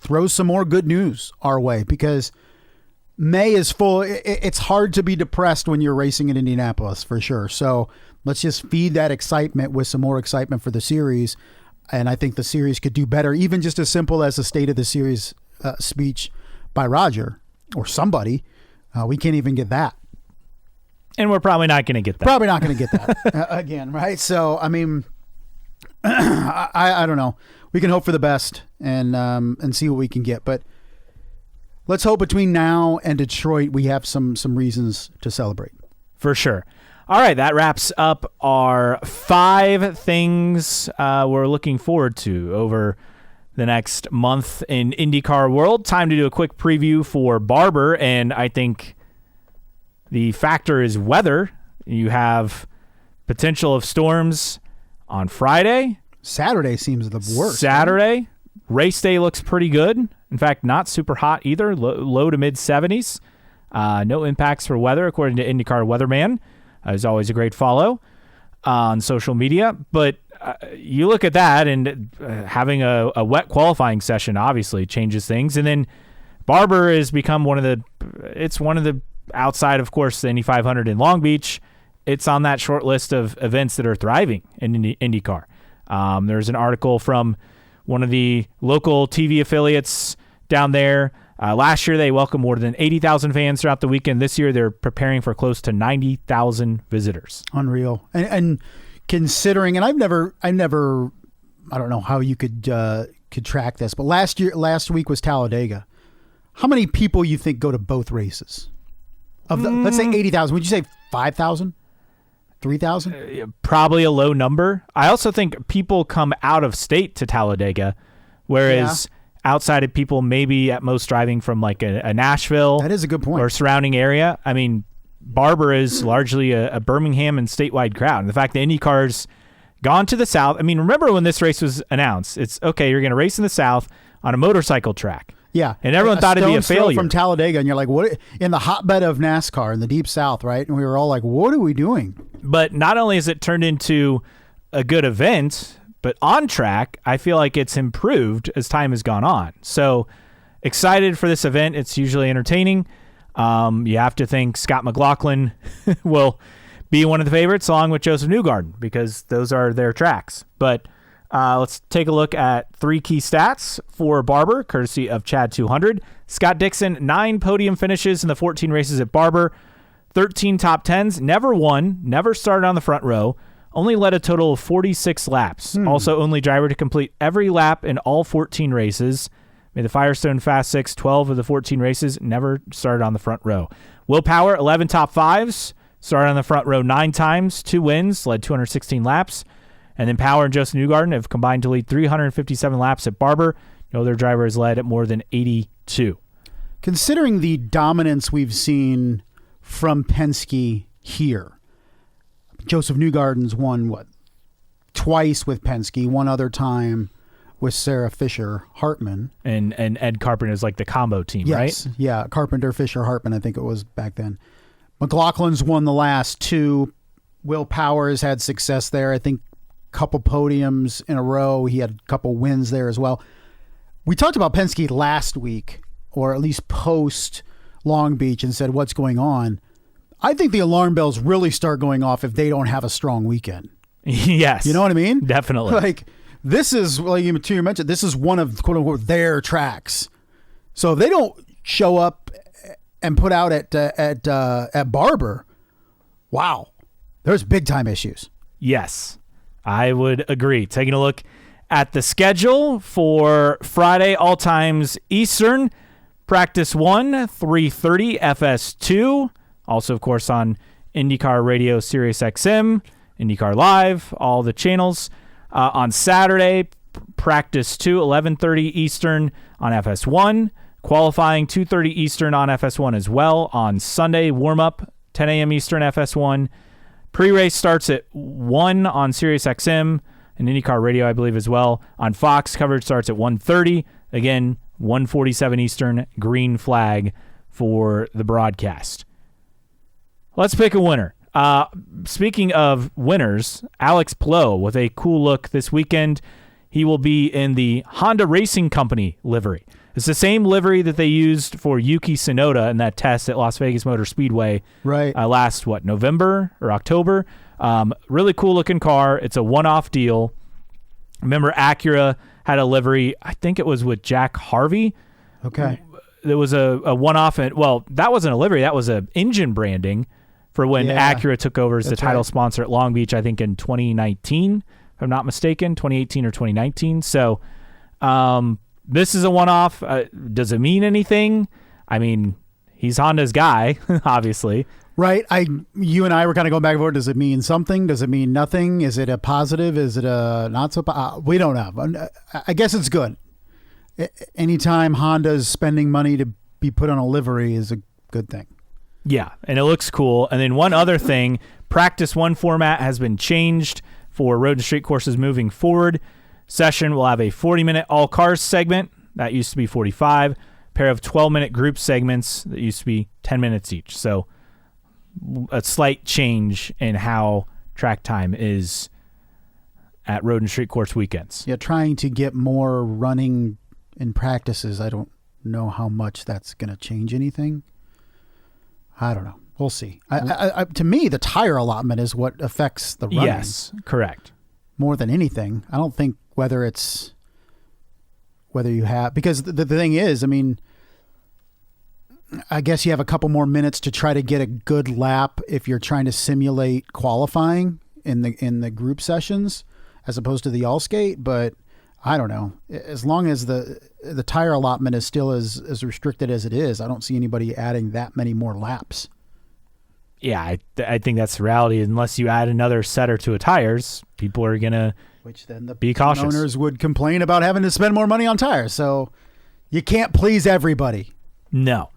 throws some more good news our way, because May is full. It's hard to be depressed when you're racing in Indianapolis, for sure. So let's just feed that excitement with some more excitement for the series. And I think the series could do better, even just as simple as a State of the Series speech by Roger or somebody. We can't even get that. And we're probably not going to get that. Probably not going to get that again, right? So, I mean, I don't know. We can hope for the best and see what we can get. But let's hope between now and Detroit we have some reasons to celebrate. For sure. All right, that wraps up our 5 things we're looking forward to over the next month in IndyCar world. Time to do a quick preview for Barber, and I think the factor is weather. You have potential of storms on Friday. Saturday seems the worst. Saturday, race day looks pretty good. In fact, not super hot either, low to mid 70s. No impacts for weather, according to IndyCar Weatherman. Is always a great follow on social media. But you look at that, and having a wet qualifying session obviously changes things. And then Barber has become one of the outside, of course, the Indy 500 in Long Beach. It's on that short list of events that are thriving in IndyCar. There's an article from one of the local TV affiliates down there. Last year, they welcomed more than 80,000 fans throughout the weekend. This year, they're preparing for close to 90,000 visitors. Unreal. And considering, and I've never, I don't know how you could track this, but last week was Talladega. How many people you think go to both races? Of the, let's say 80,000. Would you say 5,000? 3,000? Probably a low number. I also think people come out of state to Talladega, whereas outside of people maybe at most driving from like a Nashville. That is a good point. Or surrounding area. I mean, Barber is largely a Birmingham and statewide crowd. And the fact that IndyCar's gone to the South. I mean, remember when this race was announced? It's okay, you're going to race in the South on a motorcycle track. Yeah. And everyone thought it'd be a failure. From Talladega, and you're like, what? In the hotbed of NASCAR in the deep South, right? And we were all like, what are we doing? But not only has it turned into a good event, but on track, I feel like it's improved as time has gone on. So excited for this event. It's usually entertaining. You have to think Scott McLaughlin will be one of the favorites along with Joseph Newgarden because those are their tracks. But let's take a look at 3 key stats for Barber, courtesy of Chad 200. Scott Dixon, 9 podium finishes in the 14 races at Barber, 13 top 10s, never won, never started on the front row, only led a total of 46 laps. Also only driver to complete every lap in all 14 races. Made the Firestone Fast 6, 12 of the 14 races, never started on the front row. Will Power, 11 top 5s, started on the front row 9 times, 2 wins, led 216 laps. And then Power and Joseph Newgarden have combined to lead 357 laps at Barber. No other driver has led at more than 82. Considering the dominance we've seen from Penske here, Joseph Newgarden's won, twice with Penske, one other time with Sarah Fisher Hartman. And Ed Carpenter is like the combo team, yes, right? Yeah, Carpenter, Fisher, Hartman, I think it was back then. McLaughlin's won the last 2. Will Power has had success there. I think a couple podiums in a row. He had a couple wins there as well. We talked about Penske last week, or at least post Long Beach, and said, what's going on? I think the alarm bells really start going off if they don't have a strong weekend. Yes. You know what I mean? Definitely. Like, this is, like you mentioned, this is one of, quote unquote, their tracks. So if they don't show up and put out at Barber, wow, there's big time issues. Yes, I would agree. Taking a look at the schedule for Friday, all times Eastern, practice 1, 3:30 FS2. Also, of course, on IndyCar Radio, Sirius XM, IndyCar Live, all the channels. On Saturday, practice 2, 11:30 Eastern on FS1. Qualifying 2:30 Eastern on FS1 as well. On Sunday, warm-up 10 a.m. Eastern FS1. Pre-race starts at 1 on Sirius XM and IndyCar Radio, I believe, as well. On Fox, coverage starts at 1:30. Again, 1:47 Eastern, green flag for the broadcast. Let's pick a winner. Speaking of winners, Alex Palou with a cool look this weekend. He will be in the Honda Racing Company livery. It's the same livery that they used for Yuki Tsunoda in that test at Las Vegas Motor Speedway last, November or October. Really cool looking car. It's a one-off deal. Remember, Acura had a livery, I think it was with Jack Harvey. Okay. There was a one-off, well, that wasn't a livery. That was a engine branding for when Acura took over as the title sponsor at Long Beach, I think in 2019, if I'm not mistaken, 2018 or 2019. So this is a one-off. Does it mean anything? I mean, he's Honda's guy, obviously. Right. You and I were kind of going back and forth. Does it mean something? Does it mean nothing? Is it a positive? Is it a not so? We don't know. I guess it's good. Anytime Honda's spending money to be put on a livery is a good thing. Yeah, and it looks cool. And then one other thing, practice 1 format has been changed for road and street courses moving forward. Session will have a 40-minute all-cars segment. That used to be 45. Pair of 12-minute group segments that used to be 10 minutes each. So a slight change in how track time is at road and street course weekends. Yeah, trying to get more running in practices. I don't know how much that's going to change anything. I don't know. We'll see. To me, the tire allotment is what affects the running. Yes, correct. More than anything. I don't think whether you have, because the thing is, I mean, I guess you have a couple more minutes to try to get a good lap if you're trying to simulate qualifying in the group sessions as opposed to the all skate. But I don't know. As long as the tire allotment is still as restricted as it is, I don't see anybody adding that many more laps. Yeah, I think that's the reality. Unless you add another set or two of tires, people are going to be cautious. Owners would complain about having to spend more money on tires. So you can't please everybody. No.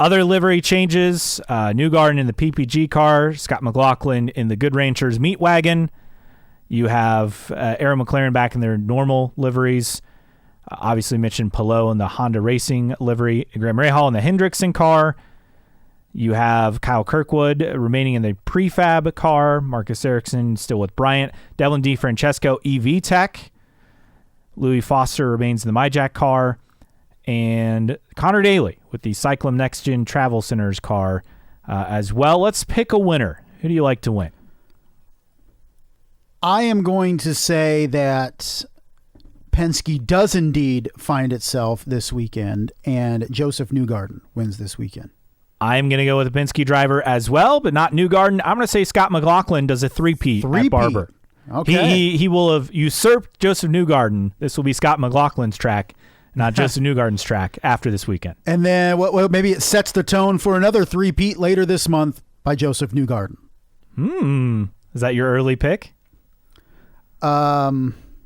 Other livery changes, Newgarden in the PPG car, Scott McLaughlin in the Good Ranchers meat wagon. You have Aaron McLaren back in their normal liveries. Obviously mentioned Palou in the Honda Racing livery, Graham Rahal in the Hendrickson car. You have Kyle Kirkwood remaining in the prefab car, Marcus Ericsson still with Bryant, Devlin DeFrancesco EV Tech, Louis Foster remains in the MyJack car, and Connor Daly with the Cyclone Next Gen Travel Centers car as well. Let's pick a winner. Who do you like to win? I am going to say that Penske does indeed find itself this weekend, and Joseph Newgarden wins this weekend. I'm going to go with a Penske driver as well, but not Newgarden. I'm going to say Scott McLaughlin does a three-peat at Barber. Okay. He will have usurped Joseph Newgarden. This will be Scott McLaughlin's track, not Joseph Newgarden's track after this weekend. And then maybe it sets the tone for another three-peat later this month by Joseph Newgarden. Is that your early pick?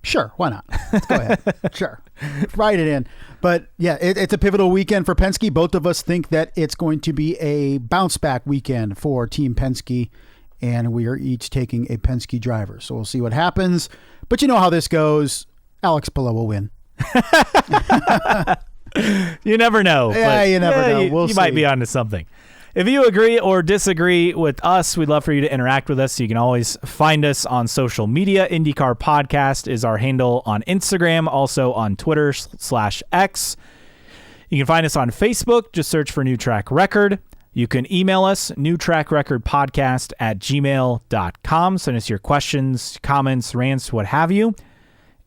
Sure. Why not? Let's go ahead. Sure. Write it in. But yeah, it's a pivotal weekend for Penske. Both of us think that it's going to be a bounce back weekend for Team Penske, and we are each taking a Penske driver. So we'll see what happens. But you know how this goes. Alex Palou will win. You never know. Yeah, you never know. We'll see. You might be onto something. If you agree or disagree with us, we'd love for you to interact with us. You can always find us on social media. IndyCar Podcast is our handle on Instagram, also on Twitter /X. You can find us on Facebook. Just search for New Track Record. You can email us, newtrackrecordpodcast@gmail.com. Send us your questions, comments, rants, what have you.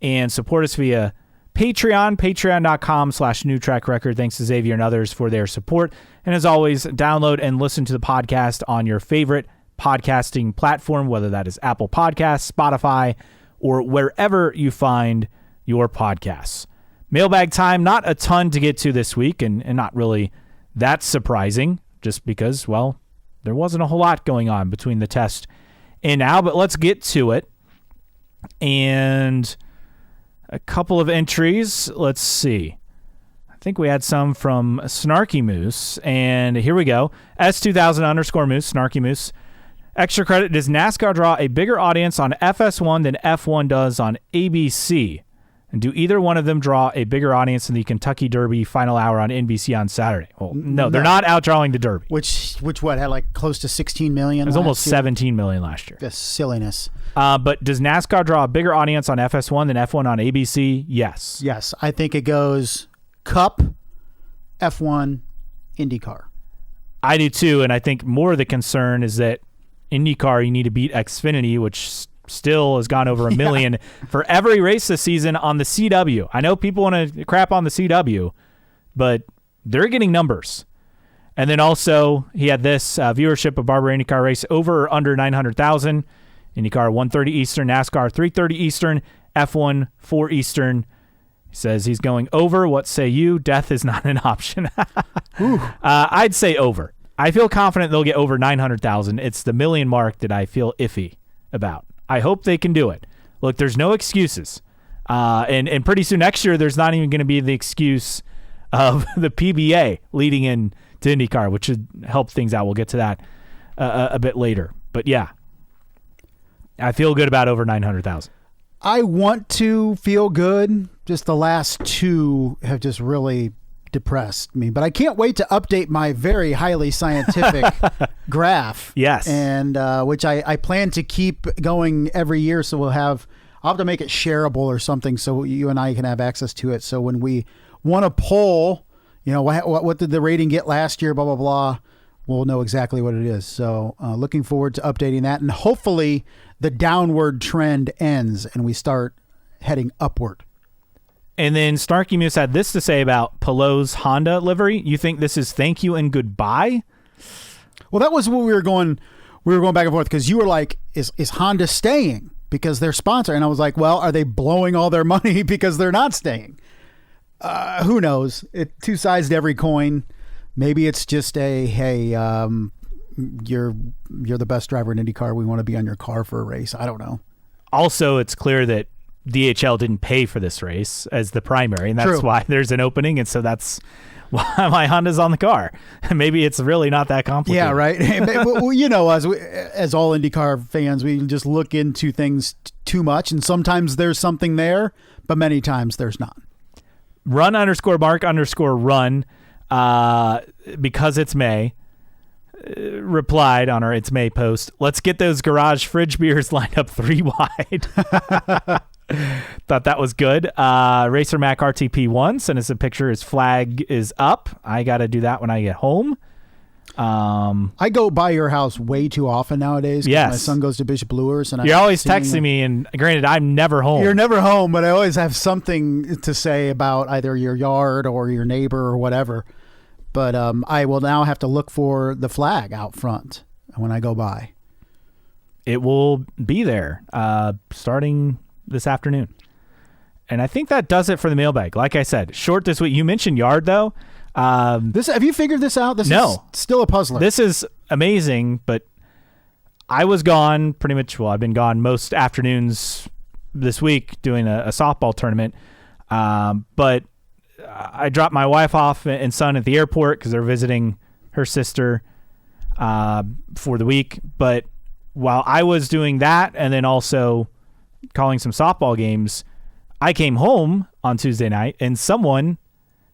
And support us via Patreon, patreon.com/newtrackrecord. Thanks to Xavier and others for their support. And as always, download and listen to the podcast on your favorite podcasting platform, whether that is Apple Podcasts, Spotify, or wherever you find your podcasts. Mailbag time, not a ton to get to this week, and not really that surprising, just because, well, there wasn't a whole lot going on between the test and now, but let's get to it. And a couple of entries. Let's see. I think we had some from Snarky Moose, and here we go. S2000_Moose, Snarky Moose. Extra credit, does NASCAR draw a bigger audience on FS1 than F1 does on ABC? And do either one of them draw a bigger audience than the Kentucky Derby final hour on NBC on Saturday? Well, no, they're not outdrawing the Derby. Which what, had like close to 16 million? It was almost 17 million last year. Just silliness. But does NASCAR draw a bigger audience on FS1 than F1 on ABC? Yes. Yes. I think it goes Cup, F1, IndyCar. I do too, and I think more of the concern is that IndyCar, you need to beat Xfinity, which still has gone over 1 million for every race this season on the CW. I know people want to crap on the CW, but they're getting numbers. And then also, he had this viewership of Barber IndyCar race over or under 900,000. IndyCar 1:30 Eastern, NASCAR 3:30 Eastern, F1 4 Eastern. He says he's going over. What say you? Death is not an option. I'd say over. I feel confident they'll get over 900,000. It's the million mark that I feel iffy about. I hope they can do it. Look, there's no excuses. And pretty soon next year, there's not even going to be the excuse of the PBA leading in to IndyCar, which should help things out. We'll get to that a bit later. But yeah, I feel good about over 900,000. I want to feel good. Just the last two have just really depressed me. But I can't wait to update my very highly scientific graph. Yes. And which I plan to keep going every year. So I'll have to make it shareable or something so you and I can have access to it. So when we want to poll, what did the rating get last year, blah, blah, blah, we'll know exactly what it is. So looking forward to updating that. And hopefully the downward trend ends and we start heading upward. And then Snarky Moose had this to say about Palou's Honda livery. You think this is thank you and goodbye? Well, that was what we were going back and forth because you were like, is Honda staying because they're sponsored? And I was like, well, are they blowing all their money because they're not staying? Who knows? Two sides to every coin. Maybe it's just you're the best driver in IndyCar. We want to be on your car for a race. I don't know. Also, it's clear that DHL didn't pay for this race as the primary, and that's True. why there's an opening, and so that's why my Honda's on the car. Maybe it's really not that complicated. Yeah, right. Well, you know, as all IndyCar fans, we just look into things too much, and sometimes there's something there, but many times there's not. Run_Mark_run, because it's May, replied on our It's May post, let's get those garage fridge beers lined up 3 wide. Thought that was good. Racer Mac RTP1 sent us a picture. His flag is up. I got to do that when I get home. I go by your house way too often nowadays. Yes. My son goes to Bishop Lures, and You're always texting me, and granted, I'm never home. You're never home, but I always have something to say about either your yard or your neighbor or whatever. But I will now have to look for the flag out front when I go by. It will be there starting this afternoon. And I think that does it for the mailbag. Like I said, short this week. You mentioned yard, though. Have you figured this out? This is still a puzzler. This is amazing, but I was gone pretty much. Well, I've been gone most afternoons this week doing a softball tournament. But I dropped my wife off and son at the airport because they're visiting her sister for the week. But while I was doing that and then also calling some softball games, I came home on Tuesday night and someone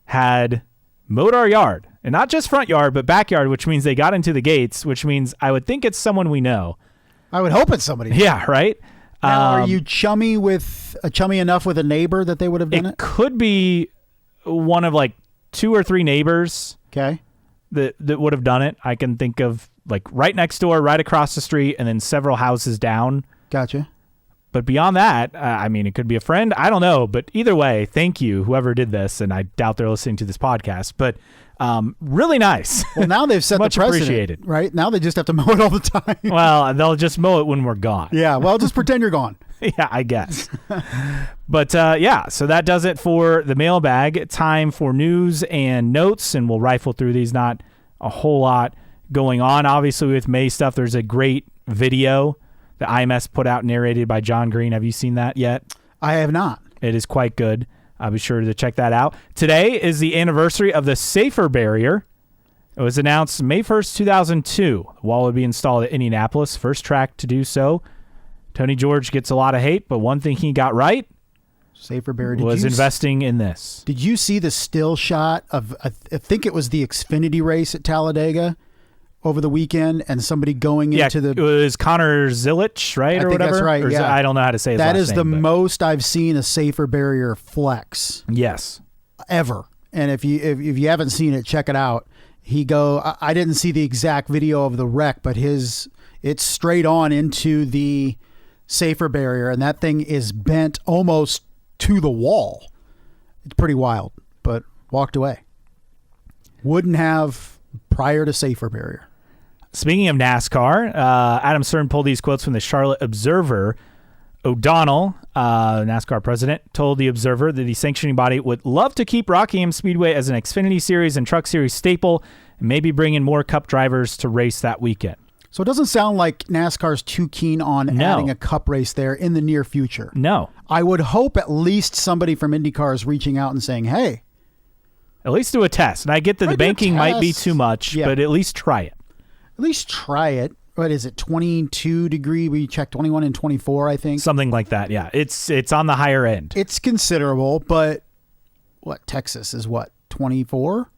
had mowed our yard, and not just front yard, but backyard, which means they got into the gates, which means I would think it's someone we know. I would hope it's somebody. Yeah. Right. Now, are you chummy enough with a neighbor that they would have done it? It could be one of like 2 or 3 neighbors. Okay. That would have done it. I can think of like right next door, right across the street, and then several houses down. Gotcha. But beyond that, I mean, it could be a friend. I don't know. But either way, thank you, whoever did this. And I doubt they're listening to this podcast. But really nice. Well, now they've set Much the precedent. appreciated. Right? Now they just have to mow it all the time. Well, they'll just mow it when we're gone. Yeah. Well, just pretend you're gone. Yeah, I guess. But yeah, so that does it for the mailbag. Time for news and notes, and we'll rifle through these. Not a whole lot going on. Obviously, with May stuff, there's a great video that IMS put out narrated by John Green. Have you seen that yet? I have not. It is quite good. I'll be sure to check that out. Today is the anniversary of the Safer Barrier. It was announced May 1st, 2002. The wall would be installed at Indianapolis, first track to do so. Tony George gets a lot of hate, but one thing he got right Safer Barrier was investing in this. Did you see the still shot of, I think it was the Xfinity race at Talladega over the weekend, and somebody going into the... it was Connor Zilich, right? I or think whatever? that's right, Or yeah. I don't know how to say his last That name. is the most I've seen a Safer Barrier flex Yes. ever. And if you haven't seen it, check it out. I didn't see the exact video of the wreck, but it's straight on into the Safer Barrier, and that thing is bent almost to the wall. It's pretty wild, but walked away. Wouldn't have prior to Safer Barrier. Speaking of NASCAR, Adam Stern pulled these quotes from the Charlotte Observer. O'Donnell, NASCAR president, told the Observer that the sanctioning body would love to keep Rockingham Speedway as an Xfinity Series and Truck Series staple, and maybe bring in more Cup drivers to race that weekend. So it doesn't sound like NASCAR's too keen on adding a Cup race there in the near future. No. I would hope at least somebody from IndyCar is reaching out and saying, hey. At least do a test. And I get that the banking might be too much, Yeah. but at least try it. At least try it. What is it, 22 degree? We checked 21 and 24, I think. Something like that, yeah. It's on the higher end. It's considerable, but Texas is 24?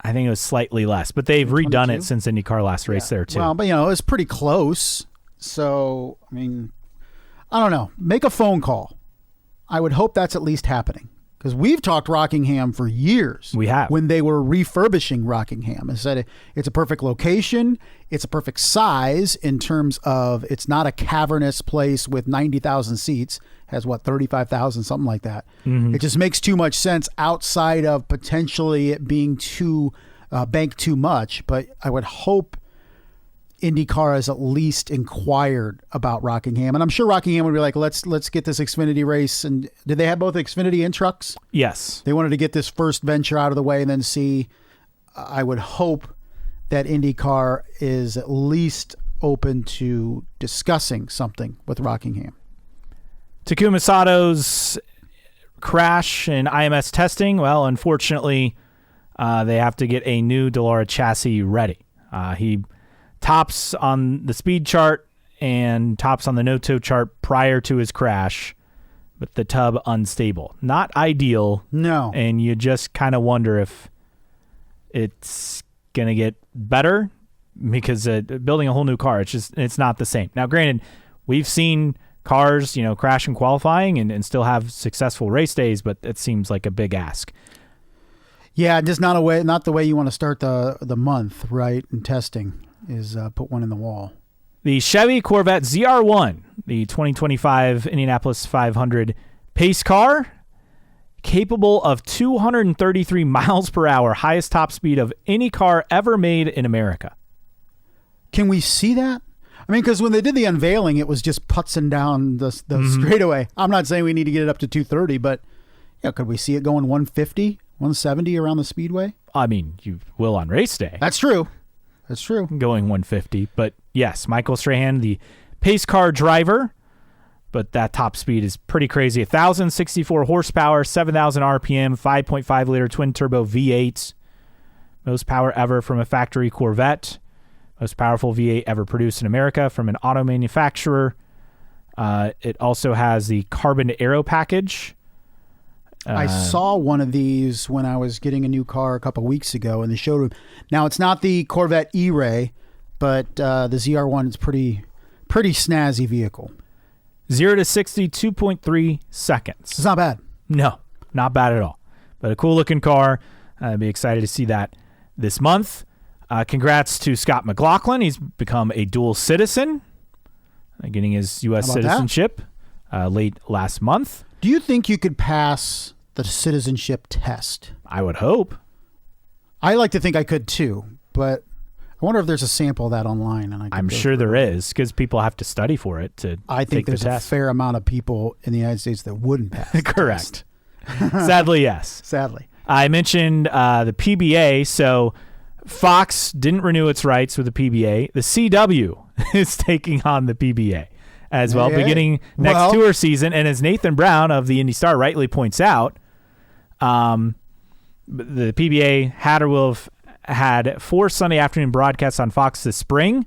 I think it was slightly less, but they've redone 22? it since IndyCar last race there too. Well, but it's pretty close. So, I mean, I don't know. Make a phone call. I would hope that's at least happening. Because we've talked Rockingham for years. We have. When they were refurbishing Rockingham and said it's a perfect location. It's a perfect size in terms of it's not a cavernous place with 90,000 seats. Has 35,000, something like that. Mm-hmm. It just makes too much sense outside of potentially it being too banked too much. But I would hope IndyCar has at least inquired about Rockingham, and I'm sure Rockingham would be like, let's get this Xfinity race. And did they have both Xfinity and trucks? Yes. They wanted to get this first venture out of the way and then see. I would hope that IndyCar is at least open to discussing something with Rockingham. Takuma Sato's crash in IMS testing, well, unfortunately, they have to get a new Dallara chassis ready. He tops on the speed chart and tops on the no-toe chart prior to his crash, but the tub unstable. Not ideal. No. And you just kind of wonder if it's going to get better, because building a whole new car, it's not the same. Now, granted, we've seen cars, crash in qualifying and still have successful race days, but it seems like a big ask. Yeah, just not the way you want to start the month, right? In testing is put one in the wall. The Chevy Corvette ZR1, the 2025 Indianapolis 500 pace car, capable of 233 miles per hour, highest top speed of any car ever made in America. Can we see that? I mean, because when they did the unveiling, it was just putzing down the straightaway. I'm not saying we need to get it up to 230, but could we see it going 150, 170 around the speedway? I mean, you will on race day. That's true. That's true. Going 150. But yes, Michael Strahan, the pace car driver, but that top speed is pretty crazy. 1,064 horsepower, 7,000 RPM, 5.5 liter twin turbo V8. Most power ever from a factory Corvette. Most powerful V8 ever produced in America from an auto manufacturer. It also has the carbon aero package. I saw one of these when I was getting a new car a couple weeks ago in the showroom. Now, it's not the Corvette E-Ray, but the ZR1 is pretty snazzy vehicle. 0 to 60, 2.3 seconds. It's not bad. No, not bad at all. But a cool-looking car. I'd be excited to see that this month. Congrats to Scott McLaughlin. He's become a dual citizen, getting his U.S. citizenship late last month. Do you think you could pass the citizenship test? I would hope. I like to think I could too, but I wonder if there's a sample of that online. And I'm sure there is, because people have to study for it to I think there's a fair amount of people in the United States that wouldn't pass. Correct. Sadly, yes. Sadly. I mentioned the PBA, so Fox didn't renew its rights with the PBA. The CW is taking on the PBA as well, beginning next tour season. And as Nathan Brown of the Indy Star rightly points out, the PBA had or will have had 4 Sunday afternoon broadcasts on Fox this spring.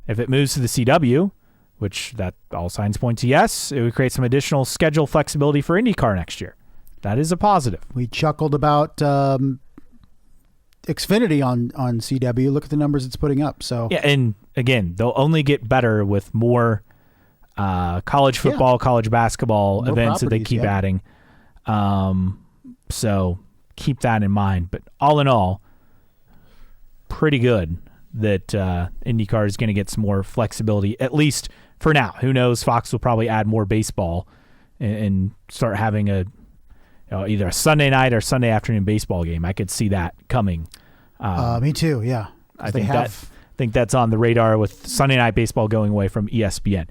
If it moves to the CW, which that all signs point to yes, it would create some additional schedule flexibility for IndyCar next year. That is a positive. We chuckled about Xfinity on CW. Look at the numbers it's putting up. So yeah, and again, they'll only get better with more college football, college basketball more events that they keep adding. So keep that in mind. But all in all, pretty good that IndyCar is going to get some more flexibility, at least for now. Who knows? Fox will probably add more baseball and start having either a Sunday night or Sunday afternoon baseball game. I could see that coming. Me too. Yeah, I think that's on the radar with Sunday night baseball going away from ESPN.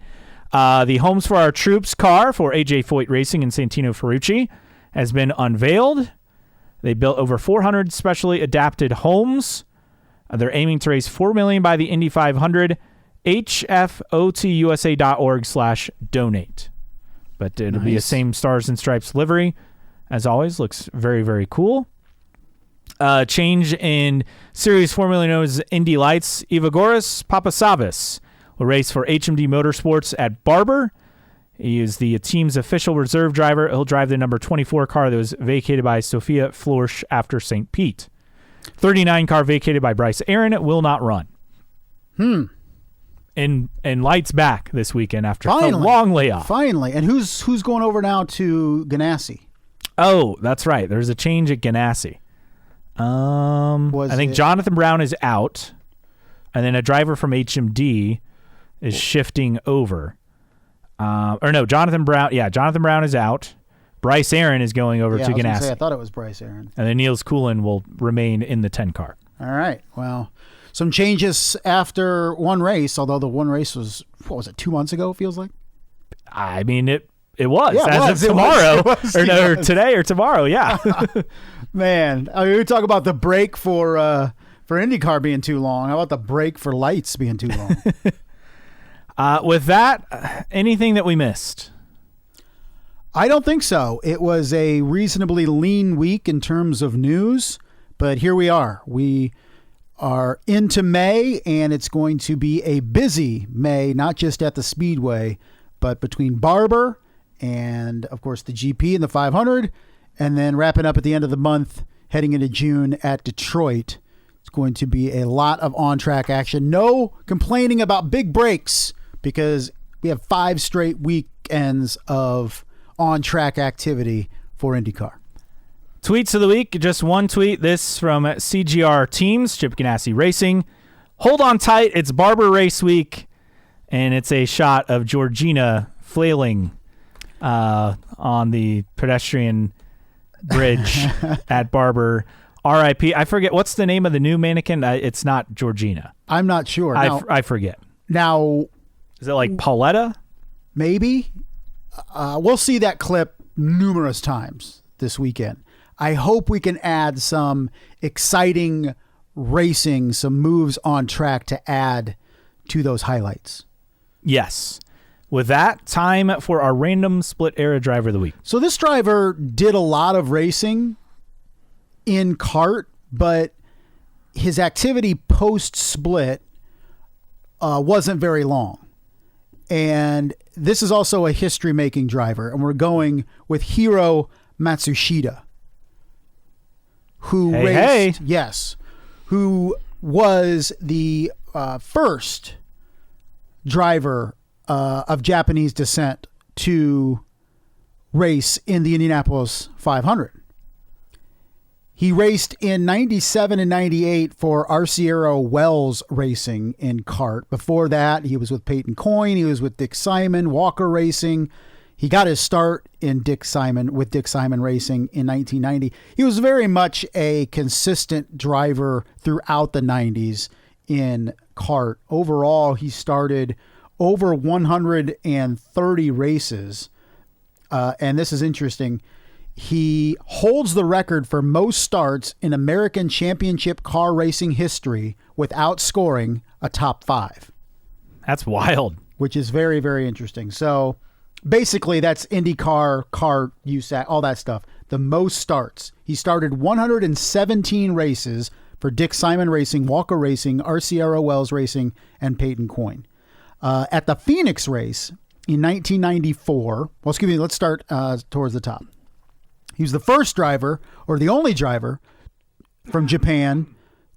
The Homes for Our Troops car for AJ Foyt Racing and Santino Ferrucci has been unveiled. They built over 400 specially adapted homes. They're aiming to raise $4 million by the Indy 500. HFOTUSA.org/donate. But it'll be a same Stars and Stripes livery. As always, looks very, very cool. Change in Series Formula known as Indy Lights. Evagoras Papasavas will race for HMD Motorsports at Barber. He is the team's official reserve driver. He'll drive the number 24 car that was vacated by Sophia Florsch after St. Pete. 39 car vacated by Bryce Aaron will not run. And Lights back this weekend after a long layoff. Finally. And who's going over now to Ganassi? Oh, that's right. There's a change at Ganassi. I think Jonathan Brown is out, and then a driver from HMD is shifting over. Jonathan Brown. Yeah, Jonathan Brown is out. Bryce Aaron is going over to Ganassi. I thought it was Bryce Aaron. And then Niels Coolin will remain in the 10 car. All right. Well, some changes after one race, although the one race was, 2 months ago, it feels like? I mean, it was. As of tomorrow. Or today or tomorrow, yeah. Man, I mean, we talk about the break for for IndyCar being too long. How about the break for lights being too long? With that, anything that we missed? I don't think so. It was a reasonably lean week in terms of news, but here we are. We are into May, and it's going to be a busy May, not just at the Speedway, but between Barber and, of course, the GP and the 500, and then wrapping up at the end of the month, heading into June at Detroit. It's going to be a lot of on-track action. No complaining about big breaks, because we have 5 straight weekends of on-track activity for IndyCar. Tweets of the week, just one tweet. This from CGR Teams, Chip Ganassi Racing. Hold on tight, it's Barber Race Week, and it's a shot of Georgina flailing on the pedestrian bridge at Barber. R.I.P. I forget, what's the name of the new mannequin? It's not Georgina. I'm not sure. I forget. Now, is it like Pauletta? Maybe. We'll see that clip numerous times this weekend. I hope we can add some exciting racing, some moves on track to add to those highlights. Yes. With that, time for our random split era driver of the week. So this driver did a lot of racing in kart, but his activity post-split wasn't very long. And this is also a history-making driver, and we're going with Hiro Matsushita, who who was the first driver of Japanese descent to race in the Indianapolis 500. He raced in 97 and 98 for Arciero Wells Racing in kart. Before that, he was with Peyton Coyne. He was with Dick Simon, Walker Racing. He got his start in Dick Simon Racing in 1990. He was very much a consistent driver throughout the 90s in kart. Overall, he started over 130 races. And this is interesting. He holds the record for most starts in American Championship car racing history without scoring a top 5. That's wild. Which is very, very interesting. So basically that's IndyCar, kart, USAC, all that stuff. The most starts. He started 117 races for Dick Simon Racing, Walker Racing, Arciero Wells Racing, and Peyton Coyne. At the Phoenix race in 1994, let's start towards the top. He was the first driver, or the only driver, from Japan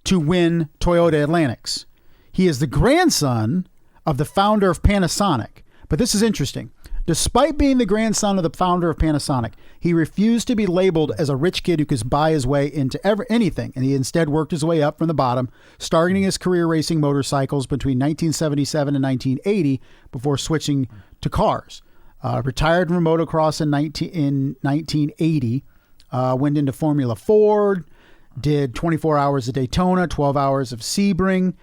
to win Toyota Atlantics. He is the grandson of the founder of Panasonic. But this is interesting. Despite being the grandson of the founder of Panasonic, he refused to be labeled as a rich kid who could buy his way into anything, and he instead worked his way up from the bottom, starting his career racing motorcycles between 1977 and 1980 before switching to cars. Retired from motocross in 1980, went into Formula Ford, did 24 hours of Daytona, 12 hours of Sebring,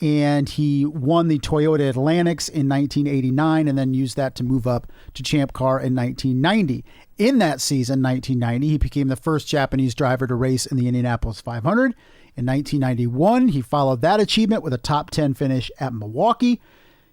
and he won the Toyota Atlantics in 1989 and then used that to move up to Champ Car in 1990. In that season, 1990, he became the first Japanese driver to race in the Indianapolis 500. In 1991, he followed that achievement with a top 10 finish at Milwaukee.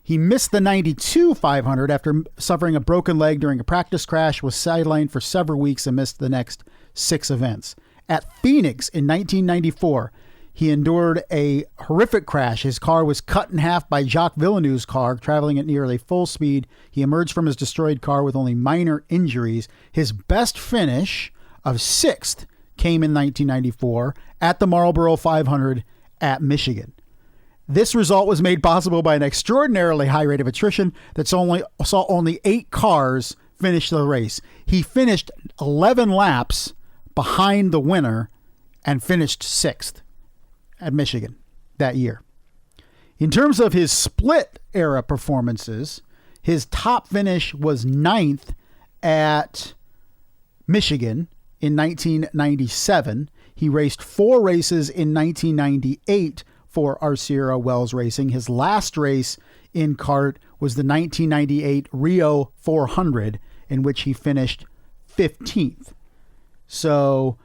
He missed the 92 500 after suffering a broken leg during a practice crash, was sidelined for several weeks and missed the next 6 events. At Phoenix in 1994, he endured a horrific crash. His car was cut in half by Jacques Villeneuve's car, traveling at nearly full speed. He emerged from his destroyed car with only minor injuries. His best finish of 6th came in 1994 at the Marlboro 500 at Michigan. This result was made possible by an extraordinarily high rate of attrition that saw only 8 cars finish the race. He finished 11 laps behind the winner and finished 6th at Michigan that year. In terms of his split era performances, his top finish was 9th at Michigan in 1997. He raced 4 races in 1998 for Arciero Wells Racing. His last race in kart was the 1998 Rio 400, in which he finished 15th. So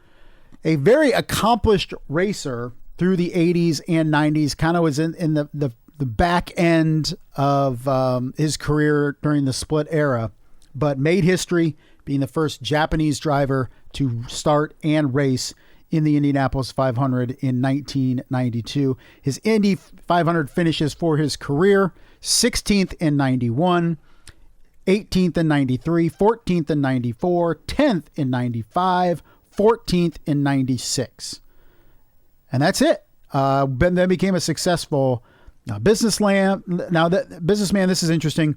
a very accomplished racer through the 80s and 90s, kind of was in the back end of his career during the split era, but made history being the first Japanese driver to start and race in the Indianapolis 500 in 1992. His Indy 500 finishes for his career: 16th in 91, 18th in 93, 14th in 94, 10th in 95, 14th in 96. And that's it. Then became a successful businessman. Now, businessman, this is interesting.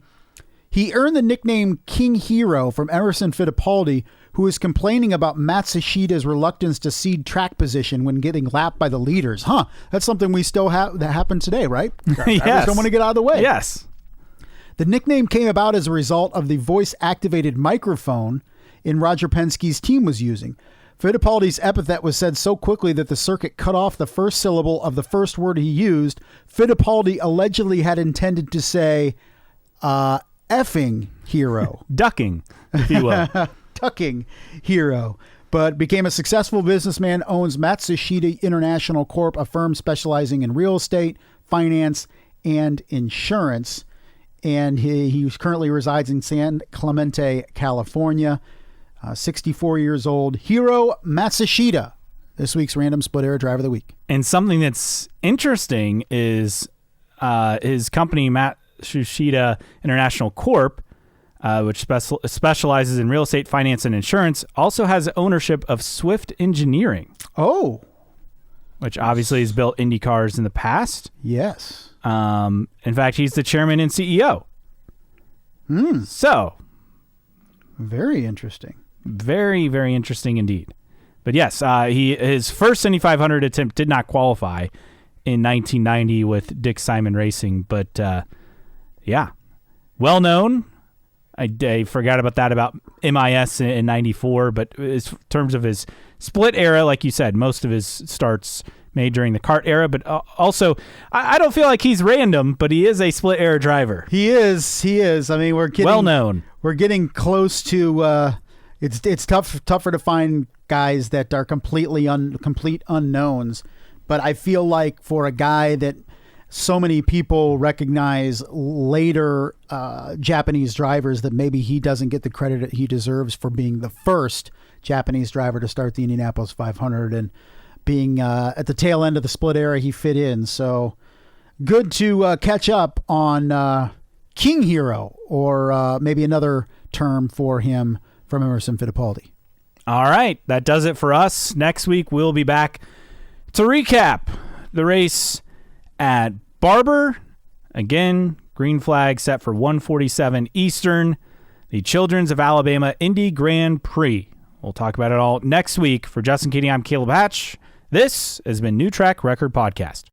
He earned the nickname King Hero from Emerson Fittipaldi, who is complaining about Matsushida's reluctance to cede track position when getting lapped by the leaders. That's something we still have that happens today, right? Yes. Don't want to get out of the way. Yes. The nickname came about as a result of the voice-activated microphone in Roger Penske's team was using. Fittipaldi's epithet was said so quickly that the circuit cut off the first syllable of the first word he used. Fittipaldi allegedly had intended to say, effing hero. Ducking, if you will. Ducking hero. But became a successful businessman, owns Matsushita International Corp., a firm specializing in real estate, finance, and insurance. And he currently resides in San Clemente, California. 64 years old. Hiro Matsushita, this week's Random Split Era Driver of the Week. And something that's interesting is his company, Matsushita International Corp., which specializes in real estate, finance, and insurance, also has ownership of Swift Engineering. Oh. Which obviously has built Indy cars in the past. Yes. In fact, he's the chairman and CEO. So. Very interesting. Very, very interesting indeed. But yes, his first Indy 500 attempt did not qualify in 1990 with Dick Simon Racing. But yeah, well known. I forgot about that about MIS in 94. But in terms of his split era, like you said, most of his starts made during the kart era. But also, I don't feel like he's random, but he is a split era driver. He is. I mean, we're getting well known. We're getting close to. It's tougher to find guys that are complete unknowns, but I feel like for a guy that so many people recognize later Japanese drivers, that maybe he doesn't get the credit that he deserves for being the first Japanese driver to start the Indianapolis 500 and being at the tail end of the split era, he fit in. So good to catch up on King Hero, or maybe another term for him from Emerson Fittipaldi. All right, that does it for us. Next week, we'll be back to recap the race at Barber. Again, green flag set for 1:47 Eastern, the Children's of Alabama Indy Grand Prix. We'll talk about it all next week. For Justin Keating, I'm Caleb Hatch. This has been New Track Record Podcast.